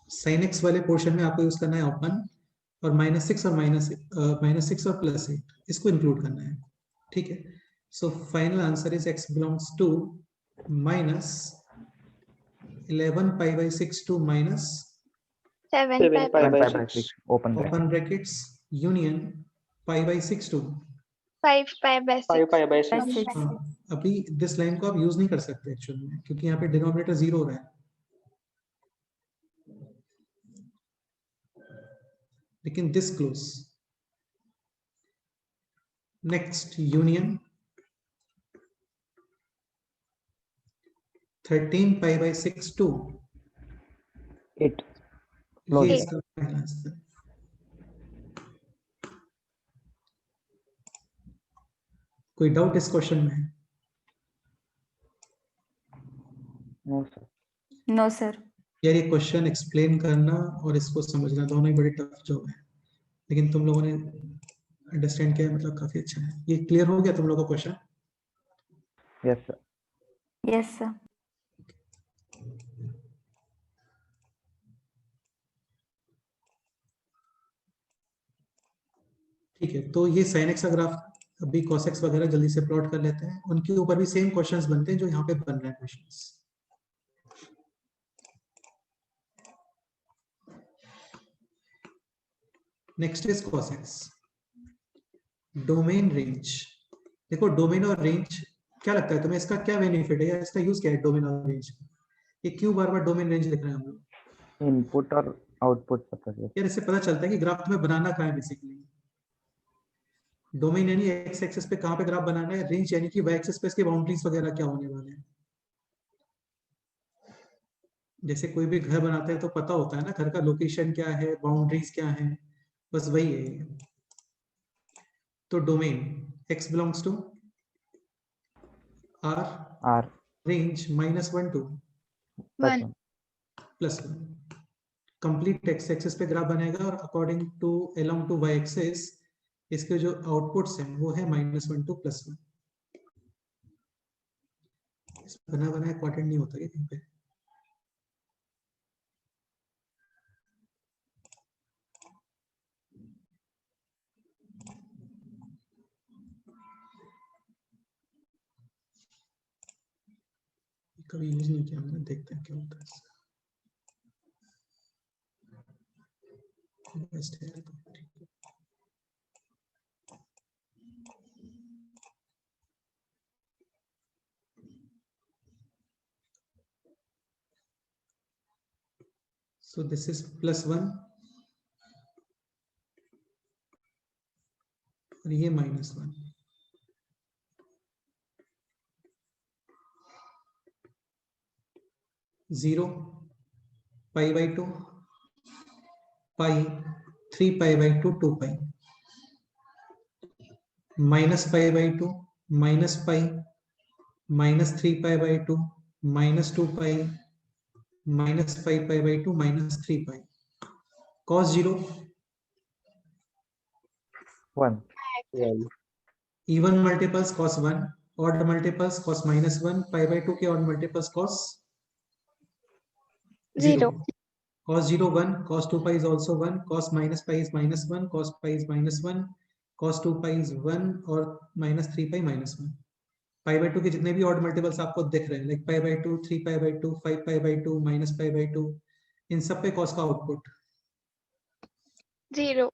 sin x वाले पोर्शन में आपको यूज करना है ओपन, और -6 और -6 और +8 इसको इंक्लूड करना है। ठीक है, so final answer is x belongs to -11 pi by 6 to minus 7 7 pi pi 7 by pi by 6. 6. Open bracket. Open brackets union pi by 6 to. 5 pi by 5 6। pi by By 6. 6. हाँ, अभी दिस लाइन को आप use नहीं कर सकते actual में, क्योंकि यहाँ पे डिनोमिनेटर 0 हो रहा है, लेकिन this close. Next union 13 pi by 6 to, 8. Close ये bracket. इसका फाइनल आंसर है। कोई डाउट इस क्वेश्चन में? No sir. No, sir. यार ये क्वेश्चन एक्सप्लेन करना और इसको समझना दोनों ही बड़ी टफ जॉब है, लेकिन तुम लोगों ने अंडरस्टैंड किया, मतलब काफी अच्छा है। ये क्लियर हो गया तुम लोगों का question? Yes sir. Yes, sir. ठीक है, तो ये sin x का ग्राफ, अभी cos x वगैरह जल्दी से प्लॉट कर लेते हैं। उनके ऊपर भी सेम क्वेश्चंस बनते हैं जो यहाँ पे बन रहे हैं questions. Next is cos x. Domain range, देखो डोमेन और रेंज क्या लगता है तुम्हें, इसका क्या बेनिफिट है या इसका यूज क्या है डोमेन और रेंज? ये क्यों बार बार डोमेन रेंज लिख रहे हैं हम लोग? इनपुट और आउटपुट पता चले। यार इससे पता चलता है कि ग्राफ तुम्हें बनाना कहाँ है बेसिकली। डोमेन यानी एक्स एक्सिस पे कहाँ पे ग्राफ बनाना है, रेंज यानी कि वाई एक्सिस पे इसके बाउंड्रीज वगैरह क्या होने वाले हैं। जैसे कोई भी घर बनाता है तो पता होता है ना घर का लोकेशन क्या है, बाउंड्रीज क्या है, बस वही है। तो domain x belongs to r R range -1 to plus 1. 1. +1। Complete x axis पे ग्राफ बनेगा और according to along to y axis इसके जो आउटपुट्स हैं वो है -1 to +1। बना बनाया क्वाड्रेंट नहीं होता है कहीं पे। कभी यूज नहीं किया मैंने, देखते हैं क्या होता है इसका। बेस्ट है तो ठीक है। So this is +1 और ये -1। जीरो π/2 पाई 3π/2 2π -π/2 -π -3π/2 -2π -5π/2 -3π। cos 0 1. even multiples cos 1, odd multiples cos -1, π/2 के odd multiples cos 0. cos 0 1, cos 2π is also 1, cos -π is -1, cos π is -1, cos 2π is 1 और -3π -1। π/2 के जितने भी ऑड मल्टीपल्स आपको दिख रहे हैं लाइक π/2, 3π/2, 5π/2, -π/2, इन सब पे cos का आउटपुट 0.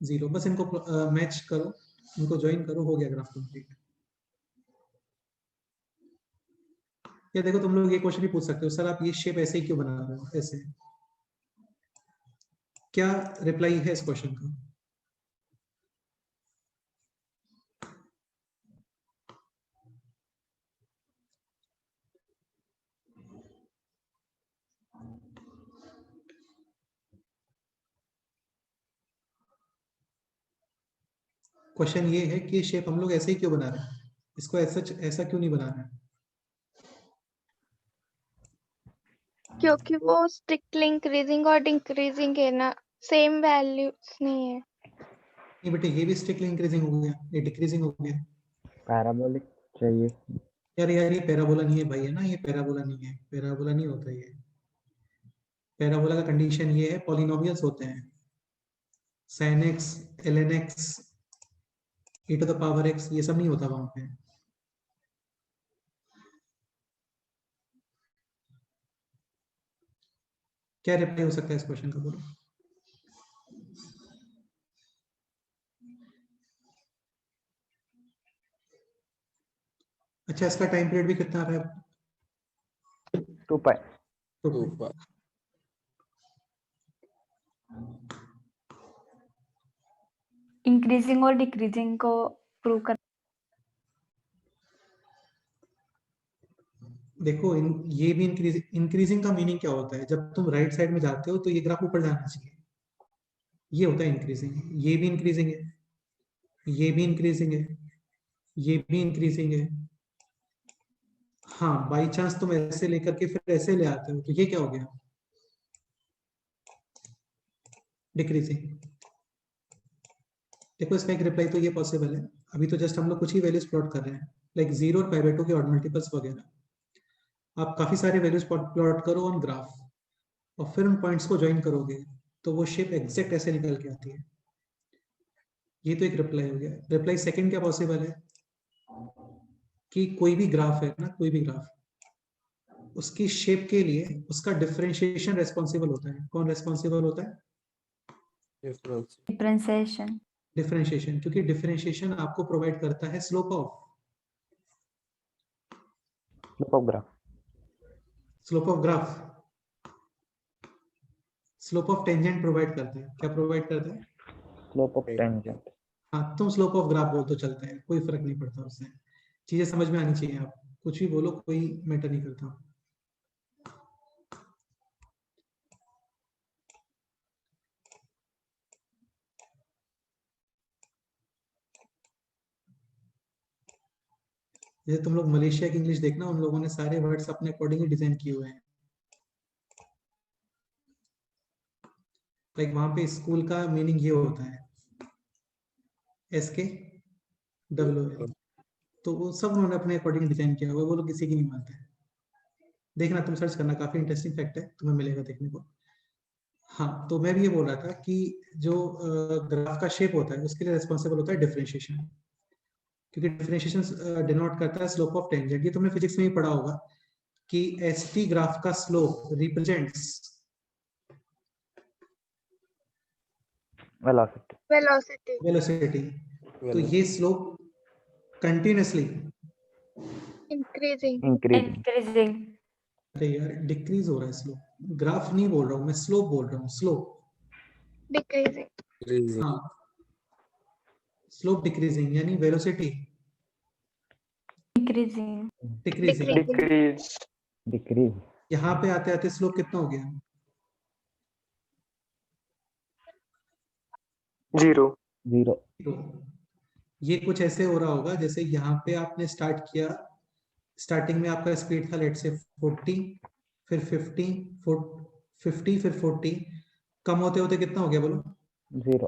0। बस इनको मैच करो, इनको ज्वाइन करो, हो गया ग्राफ कंप्लीट। या देखो तुम लोग ये क्वेश्चन भी पूछ सकते हो, सर आप ये शेप ऐसे ही क्यों बना रहे हो, ऐसे क्या रिप्लाई है इस क्वेश्चन का? क्वेश्चन ये है कि शेप हम लोग ऐसे ही क्यों बना रहे हैं, इसको ऐसा क्यों नहीं बना रहे हैं? क्योंकि वो स्ट्रिक्टली इंक्रीजिंग और डिक्रीजिंग है ना, सेम वैल्यूज नहीं है। नहीं बेटे ये भी स्ट्रिक्टली इंक्रीजिंग हो गया, ये डिक्रीजिंग हो गया। पैराबोलिक चाहिए। यार ये पैराबोला नहीं है भाई, है ना, ये पैराबोला नहीं है, पैराबोला नहीं होता ये। पैराबोला का कंडीशन ये है पॉलिनोमियल्स होते हैं, sin x, ln x, e to the power x, ये सब नहीं होता वहां पे। क्या रिप्लाई हो सकता है इस क्वेश्चन का, बोलो? अच्छा इसका टाइम पीरियड भी कितना आ रहा है? 2π. तो इंक्रीजिंग और डिक्रीजिंग को प्रूव कर। देखो ये भी इंक्रीजिंग का मीनिंग क्या होता है, जब तुम राइट साइड में जाते हो तो ये ग्राफ ऊपर जाना चाहिए, ये होता है इंक्रीजिंग। ये भी इंक्रीजिंग है, ये भी इंक्रीजिंग है, ये भी इंक्रीजिंग है। हाँ बाई चांस तुम ऐसे लेकर के फिर ऐसे ले आते हो तो ये क्या हो गया, डिक्रीजिंग। देखो इसका एक रिप्लाई तो ये पॉसिबल है, अभी तो जस्ट हम लोग कुछ ही वैल्यूज प्लॉट कर रहे हैं लाइक 0 और π/2 के ऑड मल्टीपल्स वगैरह। आप काफी सारे वैल्यूज प्लॉट करो ऑन ग्राफ और फिर उन पॉइंट्स को ज्वाइन करोगे तो वो शेप एग्जैक्ट ऐसे निकल के आती है। ये तो एक रिप्लाई हो गया। रिप्लाई सेकंड क्या पॉसिबल है कि कोई भी ग्राफ है ना, कोई भी ग्राफ, उसकी शेप के लिए उसका डिफरेंशिएशन रेस्पॉन्सिबल होता है। कौन रेस्पॉन्सिबल होता है? डिफरेंशिएशन डिफरेंशिएशन, क्योंकि डिफरेंशिएशन आपको प्रोवाइड करता है slope of graph, slope of graph, slope of tangent provide करता है। क्या प्रोवाइड करता है? Slope of tangent. हाँ, तुम स्लोप ऑफ ग्राफ बोल तो चलता है, कोई फर्क नहीं पड़ता उससे। चीजें समझ में आनी चाहिए, आप कुछ भी बोलो कोई मैटर नहीं करता। जैसे तुम लोग मलेशिया की इंग्लिश देखना, उन लोगों ने सारे वर्ड्स अपने अकॉर्डिंग ही डिजाइन किए हुए हैं। लाइक वहां पे स्कूल का मीनिंग ये होता है SKOOL, तो वो सब उन्होंने अपने अकॉर्डिंग डिजाइन किया हुआ है, वो लोग किसी की नहीं मानते। देखना, तुम सर्च करना, काफी इंटरेस्टिंग फैक्ट है, तुम्हें मिलेगा देखने को। हाँ, तो मैं भी ये बोल रहा था कि जो ग्राफ का शेप होता है उसके लिए रिस्पॉन्सिबल होता है डिफरेंशिएशन, क्योंकि डिफरेंशिएशन डिनोट करता है स्लोप ऑफ टेंजेंट। ये तुमने फिजिक्स में ही पढ़ा होगा कि ST ग्राफ का slope represents velocity. Velocity. Velocity. तो ये slope continuously Increasing. Increasing. Increasing अरे यार, डिक्रीज हो रहा है स्लोप, ग्राफ नहीं बोल रहा हूँ मैं, स्लोप बोल रहा हूँ, स्लोप। Decreasing. हाँ, स्लोप डिक्रीजिंग यानी velocity increasing decreasing. Decreasing. Decrease. Decrease. यहाँ पे आते आते स्लोप कितना हो गया? 0. 0। तो ये कुछ ऐसे हो रहा होगा जैसे यहाँ पे आपने स्टार्ट किया, स्टार्टिंग में आपका स्पीड था लेट से 40, फिर 50 फिर 40, कम होते होते कितना हो गया बोलो? 0।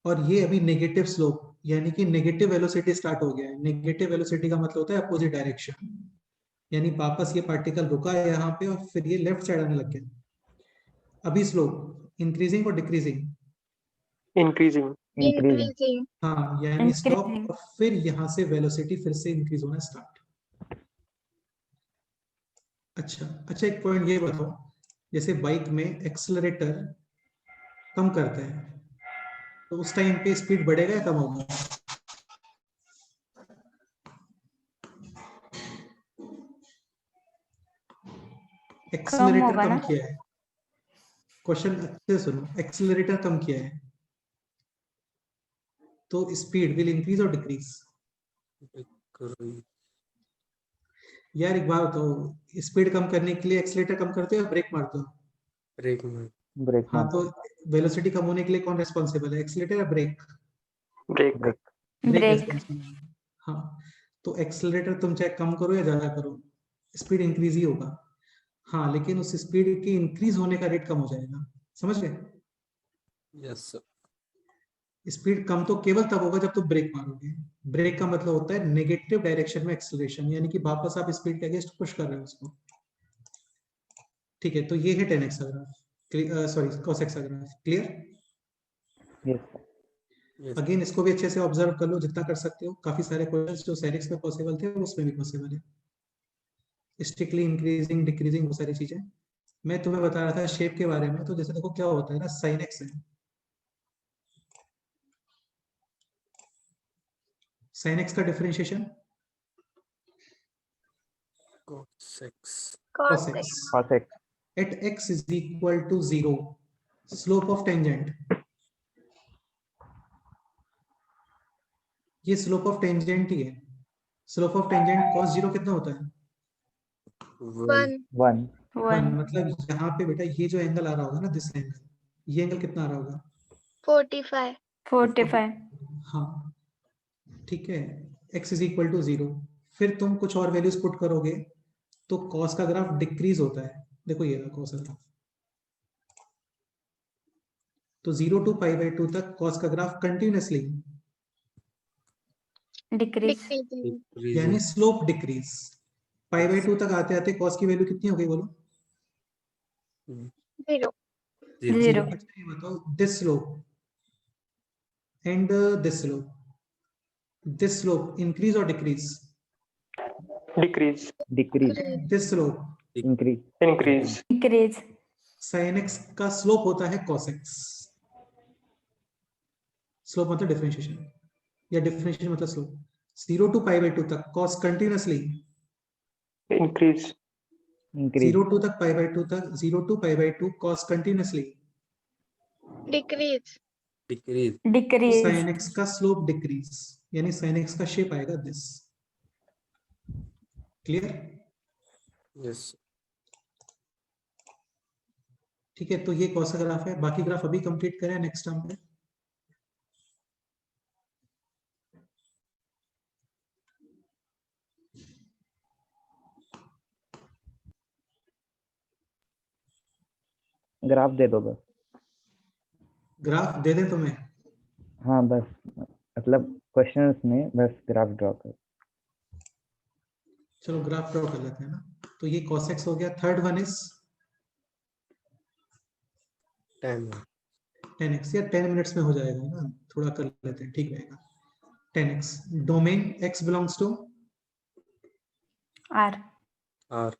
और ये अभी नेगेटिव स्लोप यानी कि नेगेटिव वेलोसिटी स्टार्ट हो गया है। नेगेटिव वेलोसिटी का मतलब होता है अपोजिट डायरेक्शन, यानी वापस ये पार्टिकल रुका है यहाँ पे और फिर ये लेफ्ट साइड आने लग गया। अभी स्लोप इंक्रीजिंग और डिक्रीजिंग? Increasing. इंक्रीजिंग। Increasing. हाँ, यानी स्टॉप Increasing. और फिर यहाँ से वेलोसिटी फिर से इंक्रीज होना स्टार्ट। अच्छा, एक पॉइंट ये बताओ, जैसे बाइक में एक्सेलरेटर कम करते हैं तो उस टाइम पे स्पीड बढ़ेगा या कम होगा? एक्सेलरेटर होगा कम ना? किया है, क्वेश्चन अच्छे से सुनो, एक्सेलरेटर कम किया है तो स्पीड विल इंक्रीज और डिक्रीज? यार एक बात बताओ, स्पीड कम करने के लिए एक्सेलरेटर कम करते हो या ब्रेक मारते हो? ब्रेक हाँ, मार। तो वेलोसिटी कम होने के लिए कौन रेस्पॉन्सिबल है, एक्सेलरेटर या brake? Break. Brake. Brake brake responsible है। हाँ, तो एक्सेलरेटर तुम चाहे कम करो या ज्यादा करो, स्पीड इंक्रीज ही होगा। हाँ, लेकिन उस स्पीड के इंक्रीज होने का रेट कम हो जाएगा, समझ गए? Yes sir. स्पीड कम तो केवल तब होगा जब तुम ब्रेक मारोगे। ब्रेक का मतलब होता है नेगेटिव डायरेक्शन में एक्सेलरेशन, यानी कि वापस आप स्पीड के अगेंस्ट पुश कर रहे हो उसको। ठीक है, तो ये है 10x का ग्राफ, सॉरी cos x का ग्राफ। क्लियर? यस। अगेन इसको भी अच्छे से ऑब्जर्व कर लो जितना कर सकते हो। काफी सारे क्वेश्चंस जो सेरिक्स में पॉसिबल थे उसमें भी पॉसिबल है। स्ट्रिक्टली इंक्रीजिंग डिक्रीजिंग वो सारी चीजें मैं तुम्हें बता रहा था शेप के बारे में। तो जैसे देखो क्या होता है ना, sin x है, sin x का differentiation cos x cos Cos x X. cos x। at x is equal to 0, slope of tangent, ये स्लोप ऑफ टेंजेंट ही है। स्लोप ऑफ टेंजेंट cos 0 कितना होता है? 1. 1। 1। मतलब यहाँ पे बेटा ये जो एंगल आ रहा होगा ना, दिस एंगल, ये एंगल कितना आ रहा होगा? 45. 45 हाँ, ठीक है, x इज इक्वल टू 0। फिर तुम कुछ और वैल्यूज पुट करोगे तो cos का ग्राफ डिक्रीज होता है। देखो ये रहा cos का ग्राफ, तो 0 to π/2 तक cos का ग्राफ कंटिन्यूअसली डिक्रीज Decreasing. यानी स्लोप डिक्रीज। π/2 तक आते आते cos की वैल्यू कितनी हो गई बोलो? 0. 0 अच्छा ये बताओ, this slope and this slope increase और decrease? Decrease. Decrease. This slope increase. Increase. Increase sin x का स्लोप होता है cos x। स्लोप मतलब डिफरेंशिएशन या डिफरेंशिएशन मतलब स्लोप। 0 to pi by 2 तक cos continuously, Increase. increase, 0 to तक pi by 2 तक 0 to pi by 2 cos continuously, Decrease. Decrease. Decrease. sin x का स्लोप डिक्रीज, यानी sin x का शेप आएगा दिस। क्लियर? Yes. ठीक है, तो ये कौन सा ग्राफ है? बाकी ग्राफ अभी कंप्लीट करें नेक्स्ट टर्म पे। ग्राफ दे दो बस। ग्राफ दे दें तुम्हें? हाँ बस, मतलब क्वेश्चंस में बस ग्राफ ड्रॉ कर। चलो ग्राफ ड्रॉ कर लेते हैं ना। तो ये cos x हो गया। Third one is 10. 10x, या 10 मिनट्स में हो जाएगा ना, थोड़ा कर लेते हैं, ठीक रहेगा। 10x, domain x belongs to, R. R.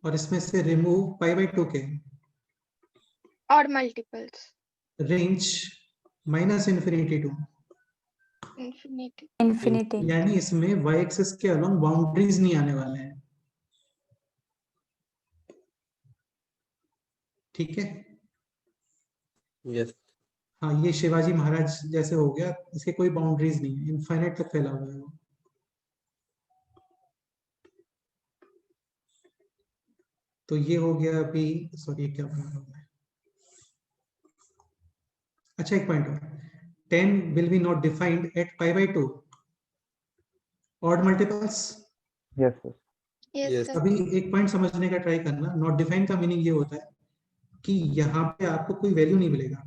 और इसमें से रिमूव पाई बाई 2 के, Odd multiples. Range minus infinity to, Infinity. Infinity. यानी इसमें y एक्सिस के अलोंग बाउंड्रीज नहीं आने वाले हैं। ठीक है? Yes. हाँ, ये शिवाजी महाराज जैसे हो गया, इसके कोई बाउंड्रीज नहीं है, इनफाइनाइट तक फैला हुआ है वो। तो ये हो गया अभी, सॉरी क्या बना रहा हूं मैं। अच्छा एक पॉइंट और, 10 will be not defined at pi by 2 odd multiples। Yes sir. Yes, Yes. sir. अभी एक पॉइंट समझने का ट्राई करना, नॉट डिफाइन का मीनिंग ये होता है कि यहाँ पे आपको कोई वैल्यू नहीं मिलेगा,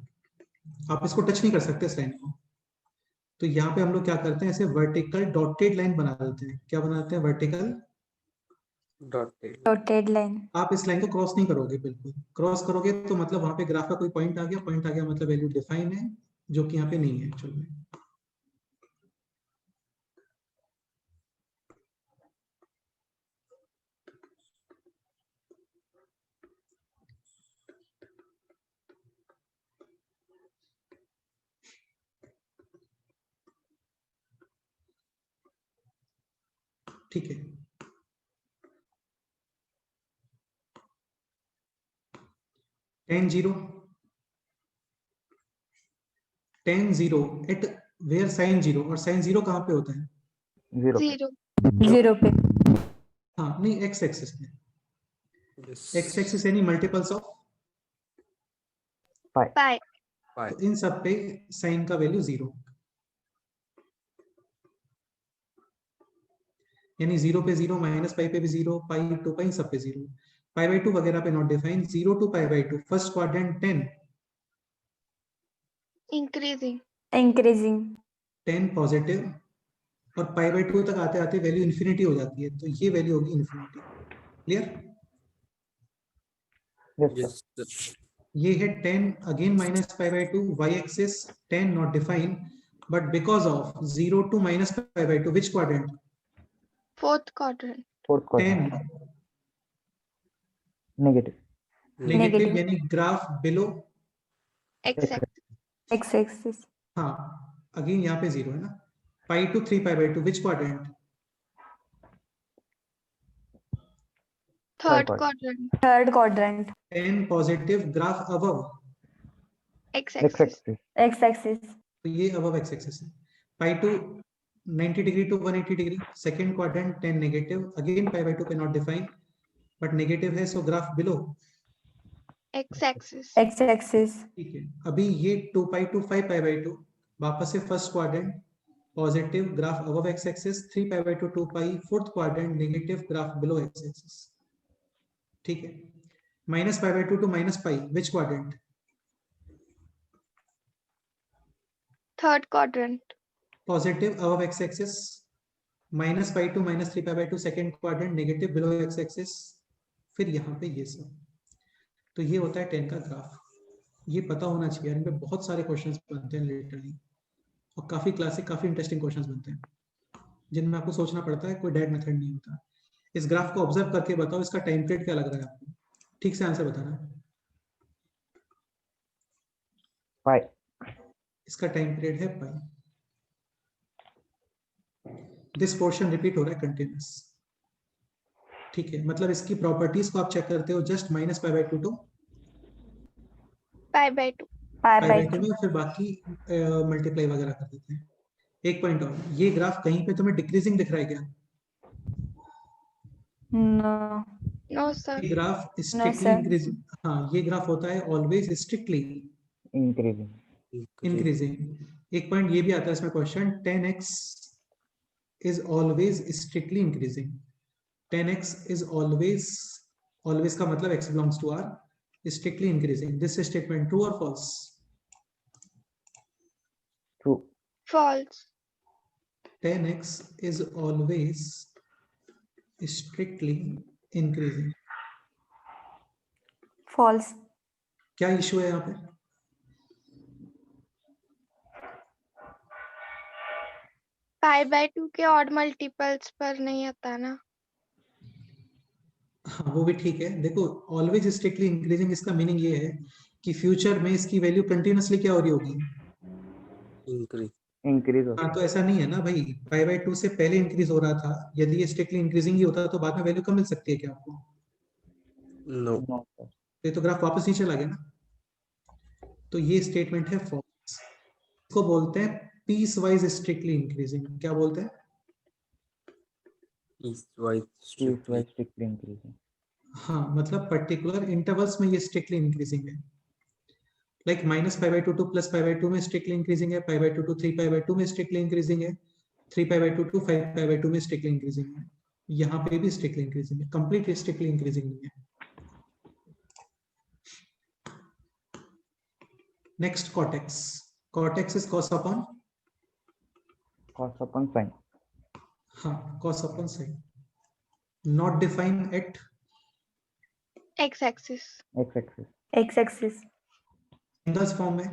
आप इसको टच नहीं कर सकते इस लाइन को। तो यहाँ पे हम लोग क्या करते हैं, ऐसे वर्टिकल डॉटेड लाइन बना देते हैं। क्या बनाते हैं? वर्टिकल। Dotted. Dotted line. आप इस लाइन को क्रॉस नहीं करोगे, बिल्कुल क्रॉस करोगे तो मतलब वहां पे ग्राफ का कोई पॉइंट आ गया, पॉइंट आ गया मतलब वैल्यू डिफाइन है, जो कि यहाँ पे नहीं है एक्चुअल में। ठीक है, tan 0 एट वेयर sin 0, और sin 0 कहाँ पे होता है? 0 Zero. 0 पे. हाँ नहीं, x एक्सिस में। Yes. x एक्सिस यानी मल्टीपल्स ऑफ, Pi. Pi. तो इन सब पे sin का वैल्यू 0, यानी 0 पे 0, माइनस पाई पे भी 0, पाई 2 पाई सब पे 0, पाई बाई 2 वगैरह पे not define. 0 to pi by 2 first quadrant 10, Increasing. Increasing. 10 positive, और पाई बाई 2 तक आते आते वैल्यू इन्फिनिटी हो जाती है, तो ये वैल्यू होगी infinity. Clear? Yes sir. Yes. Sir. ये है 10 again minus pi by 2, y axis 10 not define, but because of 0 to minus pi by 2 which quadrant? Fourth quadrant. Fourth 10 quadrant negative. Negative, Negative. यानी graph below. X axis. X axis. हाँ again यहाँ पे 0 है ना। Pi to 3 pi by 2 which quadrant? Third quadrant. quadrant. Third quadrant. 10 positive, graph above, X X axis. Axis. X axis. तो ये above x axis है। Pi to 90 degree to 180 degree, second quadrant 10 negative, again pi by 2 पे not define but negative है, so graph below. X axis. X axis. ठीक है, अभी ये 2 pi to 5 pi by 2, वापस से first quadrant positive, graph above x axis, 3 pi by 2 2 pi, fourth quadrant negative, graph below x axis. ठीक है, minus pi by 2 to minus pi which quadrant? Third quadrant. Positive above x axis, minus pi to minus 3 pi by 2 second quadrant negative below x axis, फिर यहाँ पे ये सब। तो ये होता है 10 का ग्राफ। ये पता होना चाहिए, इनमें बहुत सारे क्वेश्चंस बनते हैं लिटरली, और काफी क्लासिक काफी इंटरेस्टिंग क्वेश्चंस बनते हैं जिनमें आपको सोचना पड़ता है, कोई डायरेक्ट मेथड नहीं होता। इस ग्राफ को ऑब्जर्व करके बताओ इसका टाइम पीरियड क्या लग रहा है आपको, ठीक से आंसर बताना। पाई। इसका टाइम पीरियड है पाई। दिस पोर्शन रिपीट हो रहा है कंटिन्यूस। ठीक है, मतलब इसकी प्रॉपर्टीज को आप चेक करते हो just minus pi by 2 to pi by 2. pi pi by by 2 2. में, फिर बाकी मल्टीप्लाई वगैरह कर देते हैं। एक पॉइंट और, ये ग्राफ कहीं पे तुम्हें डिक्रीजिंग दिख रहा है क्या? No. No, sir. ये ग्राफ स्ट्रिक्टली sir. इंक्रीजिंग, हाँ ये ग्राफ होता है ऑलवेज स्ट्रिक्टली increasing. इंक्रीजिंग। एक पॉइंट ये भी आता है इसमें question, 10x is always strictly increasing. 10x is always का मतलब x belongs to R, strictly increasing. This statement true or false? True. False. 10x is always strictly increasing. False. क्या issue है यहाँ पे? Pi by 2 के odd multiples पर नहीं आता ना। हाँ वो भी ठीक है। देखो ऑलवेज स्ट्रिक्टली इंक्रीजिंग, इसका मीनिंग ये है कि फ्यूचर में इसकी वैल्यू कंटिन्यूअसली क्या हो रही होगी? Increase होता हाँ तो ऐसा नहीं है ना भाई, पाई बाय 2 से पहले इंक्रीज हो रहा था, यदि ये स्ट्रिक्टली इंक्रीजिंग ही होता तो बाद में वैल्यू कम मिल सकती है क्या आपको? No. है। No, sir. ये तो ग्राफ वापस नीचे लगे ना, तो ये स्टेटमेंट है फॉल्स। इसको बोलते हैं पीस वाइज स्ट्रिक्टली इंक्रीजिंग। क्या बोलते हैं? Piecewise Piecewise strictly increasing. हाँ मतलब पर्टिकुलर इंटरवल्स में ये स्ट्रिक्टली इंक्रीजिंग है। Like minus pi by 2 to plus pi by 2 में स्ट्रिक्टली इंक्रीजिंग है, pi by 2 to 3 pi by 2 में स्ट्रिक्टली इंक्रीजिंग है, 3 pi by 2 to 5 pi by 2 में स्ट्रिक्टली इंक्रीजिंग है। यहाँ पे भी स्ट्रिक्टली इंक्रीजिंग है, कंप्लीट स्ट्रिक्टली इंक्रीजिंग नहीं है। Next cot x. Cot x is cos upon, Cos upon sin. हाँ cos upon sign, not define at X axis. X axis. X-axis. Singles form में,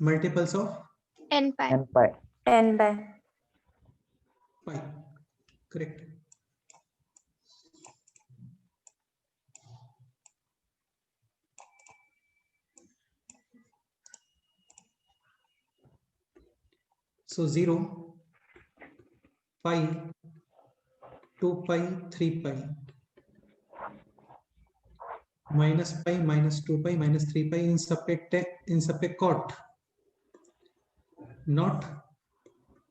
multiples of N pi. And pi. N by. Pi, correct. So 0, pi, 2 pi, 3 pi, minus pi, minus 2 pi, minus 3 pi, इन सब पे cot, not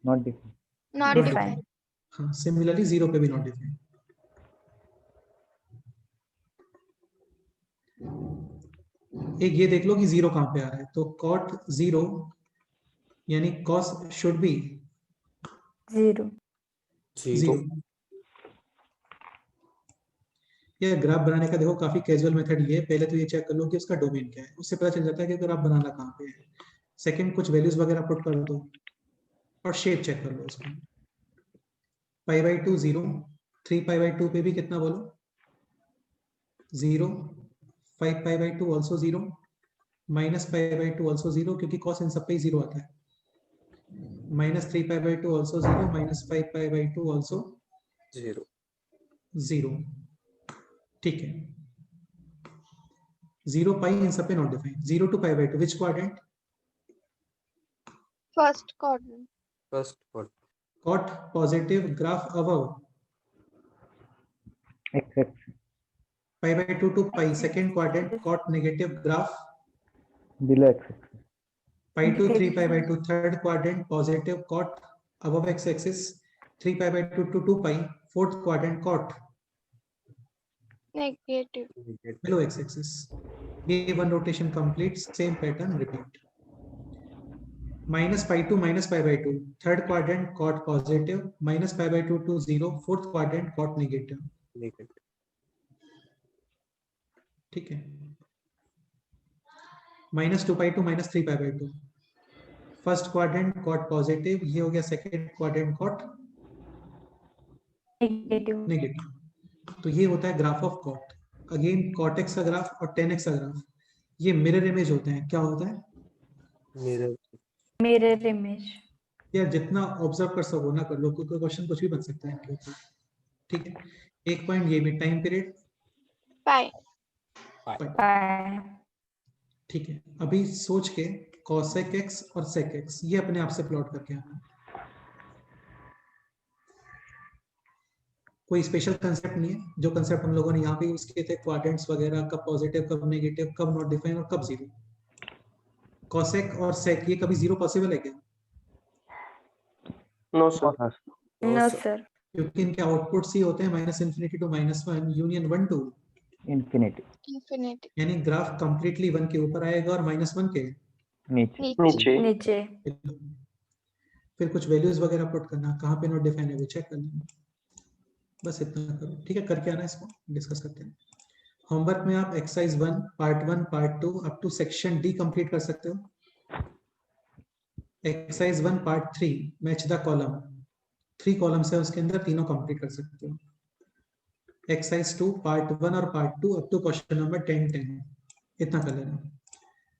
Not different. Not Define. defined. हाँ similarly 0 पे भी not define. एक ये देख लो कि 0 कहाँ पे आ रहा है, तो cot 0 यानी cos शुड बी 0. 0। ये ग्राफ बनाने का देखो काफी कैजुअल मेथड ये है, पहले तो ये चेक कर लो कि उसका डोमेन क्या है, उससे पता चल जाता है कि ग्राफ बनाना कहाँ पे है। सेकंड कुछ वैल्यूज वगैरह पुट कर दो और शेप चेक कर लो उसका। पाई बाय 2 0, 3 पाई बाय 2 पे भी कितना बोलो 0, 5 pi by 2 also 0, minus pi by 2 also 0 क्योंकि कॉस इन सब पे ही 0 आता है, minus 3 pi by 2 also 0, minus 5 pi by 2 also 0। ठीक है, 0 पाई इन सब पे not define. 0 to pi by 2 which quadrant? First quadrant. First part. cot positive graph above, X axis. pi by 2 to pi second quadrant cot negative graph, Below X axis. pi to 3 pi by 2 third quadrant positive cot above x axis, 3 pi by 2 to 2 pi fourth quadrant cot Negative. below x axis. ये one rotation completes, same pattern repeat. Minus pi to minus pi by 2 third quadrant cot positive, minus pi by 2 to 0 fourth quadrant cot negative. Negative. ठीक है, minus 2 pi to minus 3 pi by 2 first quadrant cot positive, ये हो गया second quadrant cot Negative. Negative. तो ये होता है graph of cot. Again cot x का ग्राफ और टेन एक्स का ग्राफ ये मिरर इमेज होते हैं। क्या होता है? Mirror. Mirror image. यार जितना ऑब्जर्व कर सको ना कर लो, कोई क्वेश्चन कुछ भी बन सकता है इनके ऊपर। ठीक है, एक पॉइंट ये भी, टाइम पीरियड Pi. पाई। ठीक है, अभी सोच के cosec x और sec x ये अपने आप से प्लॉट करके आना। कोई स्पेशल कंसेप्ट नहीं है, जो कंसेप्ट हम लोगों ने यहाँ पे यूज किए थे, क्वाड्रेंट्स वगैरह, कब पॉजिटिव कब नेगेटिव, कब नॉट डिफाइन और कब जीरो। cosec और sec ये कभी जीरो पॉसिबल है क्या? No, sir. No sir. क्योंकि इनके आउटपुट्स ही होते हैं -∞ to -1 union 1 to infinity, infinity. यानी ग्राफ कंप्लीटली 1 के ऊपर आएगा और -1 के नीचे, नीचे. नीचे। फिर कुछ वैल्यूज वगैरह पुट करना, कहाँ पे नॉट डिफाइन है वो चेक करना। बस इतना करो, ठीक है, करके आना, इसको डिस्कस करते हैं। होमवर्क में आप exercise 1 part 1 part 2 up to section D complete कर सकते हो। Exercise 1 part 3 match the column, 3 columns है उसके अंदर, तीनों कंप्लीट कर सकते हो। एक्सरसाइज 2 पार्ट 1 और part 2 up to question number 10 इतना कर लेना।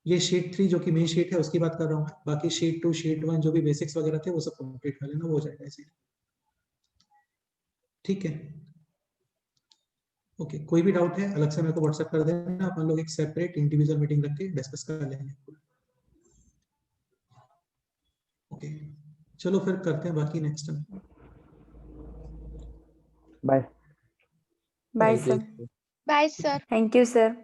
ये शीट 3 जो कि मेन शीट है उसकी बात कर रहा हूँ मैं, बाकी शीट 2 शीट 1 जो भी बेसिक्स वगैरह थे वो सब कंप्लीट कर लेना, वो हो जाएगा ऐसे। ठीक है, ओके, कोई भी डाउट है अलग से मेरे को व्हाट्सएप कर देना, अपन लोग एक सेपरेट इंडिविजुअल मीटिंग रख के डिस्कस कर लेंगे। ओके, चलो फिर करते हैं बाकी next time. Bye. Bye sir. Bye, sir. Thank you sir.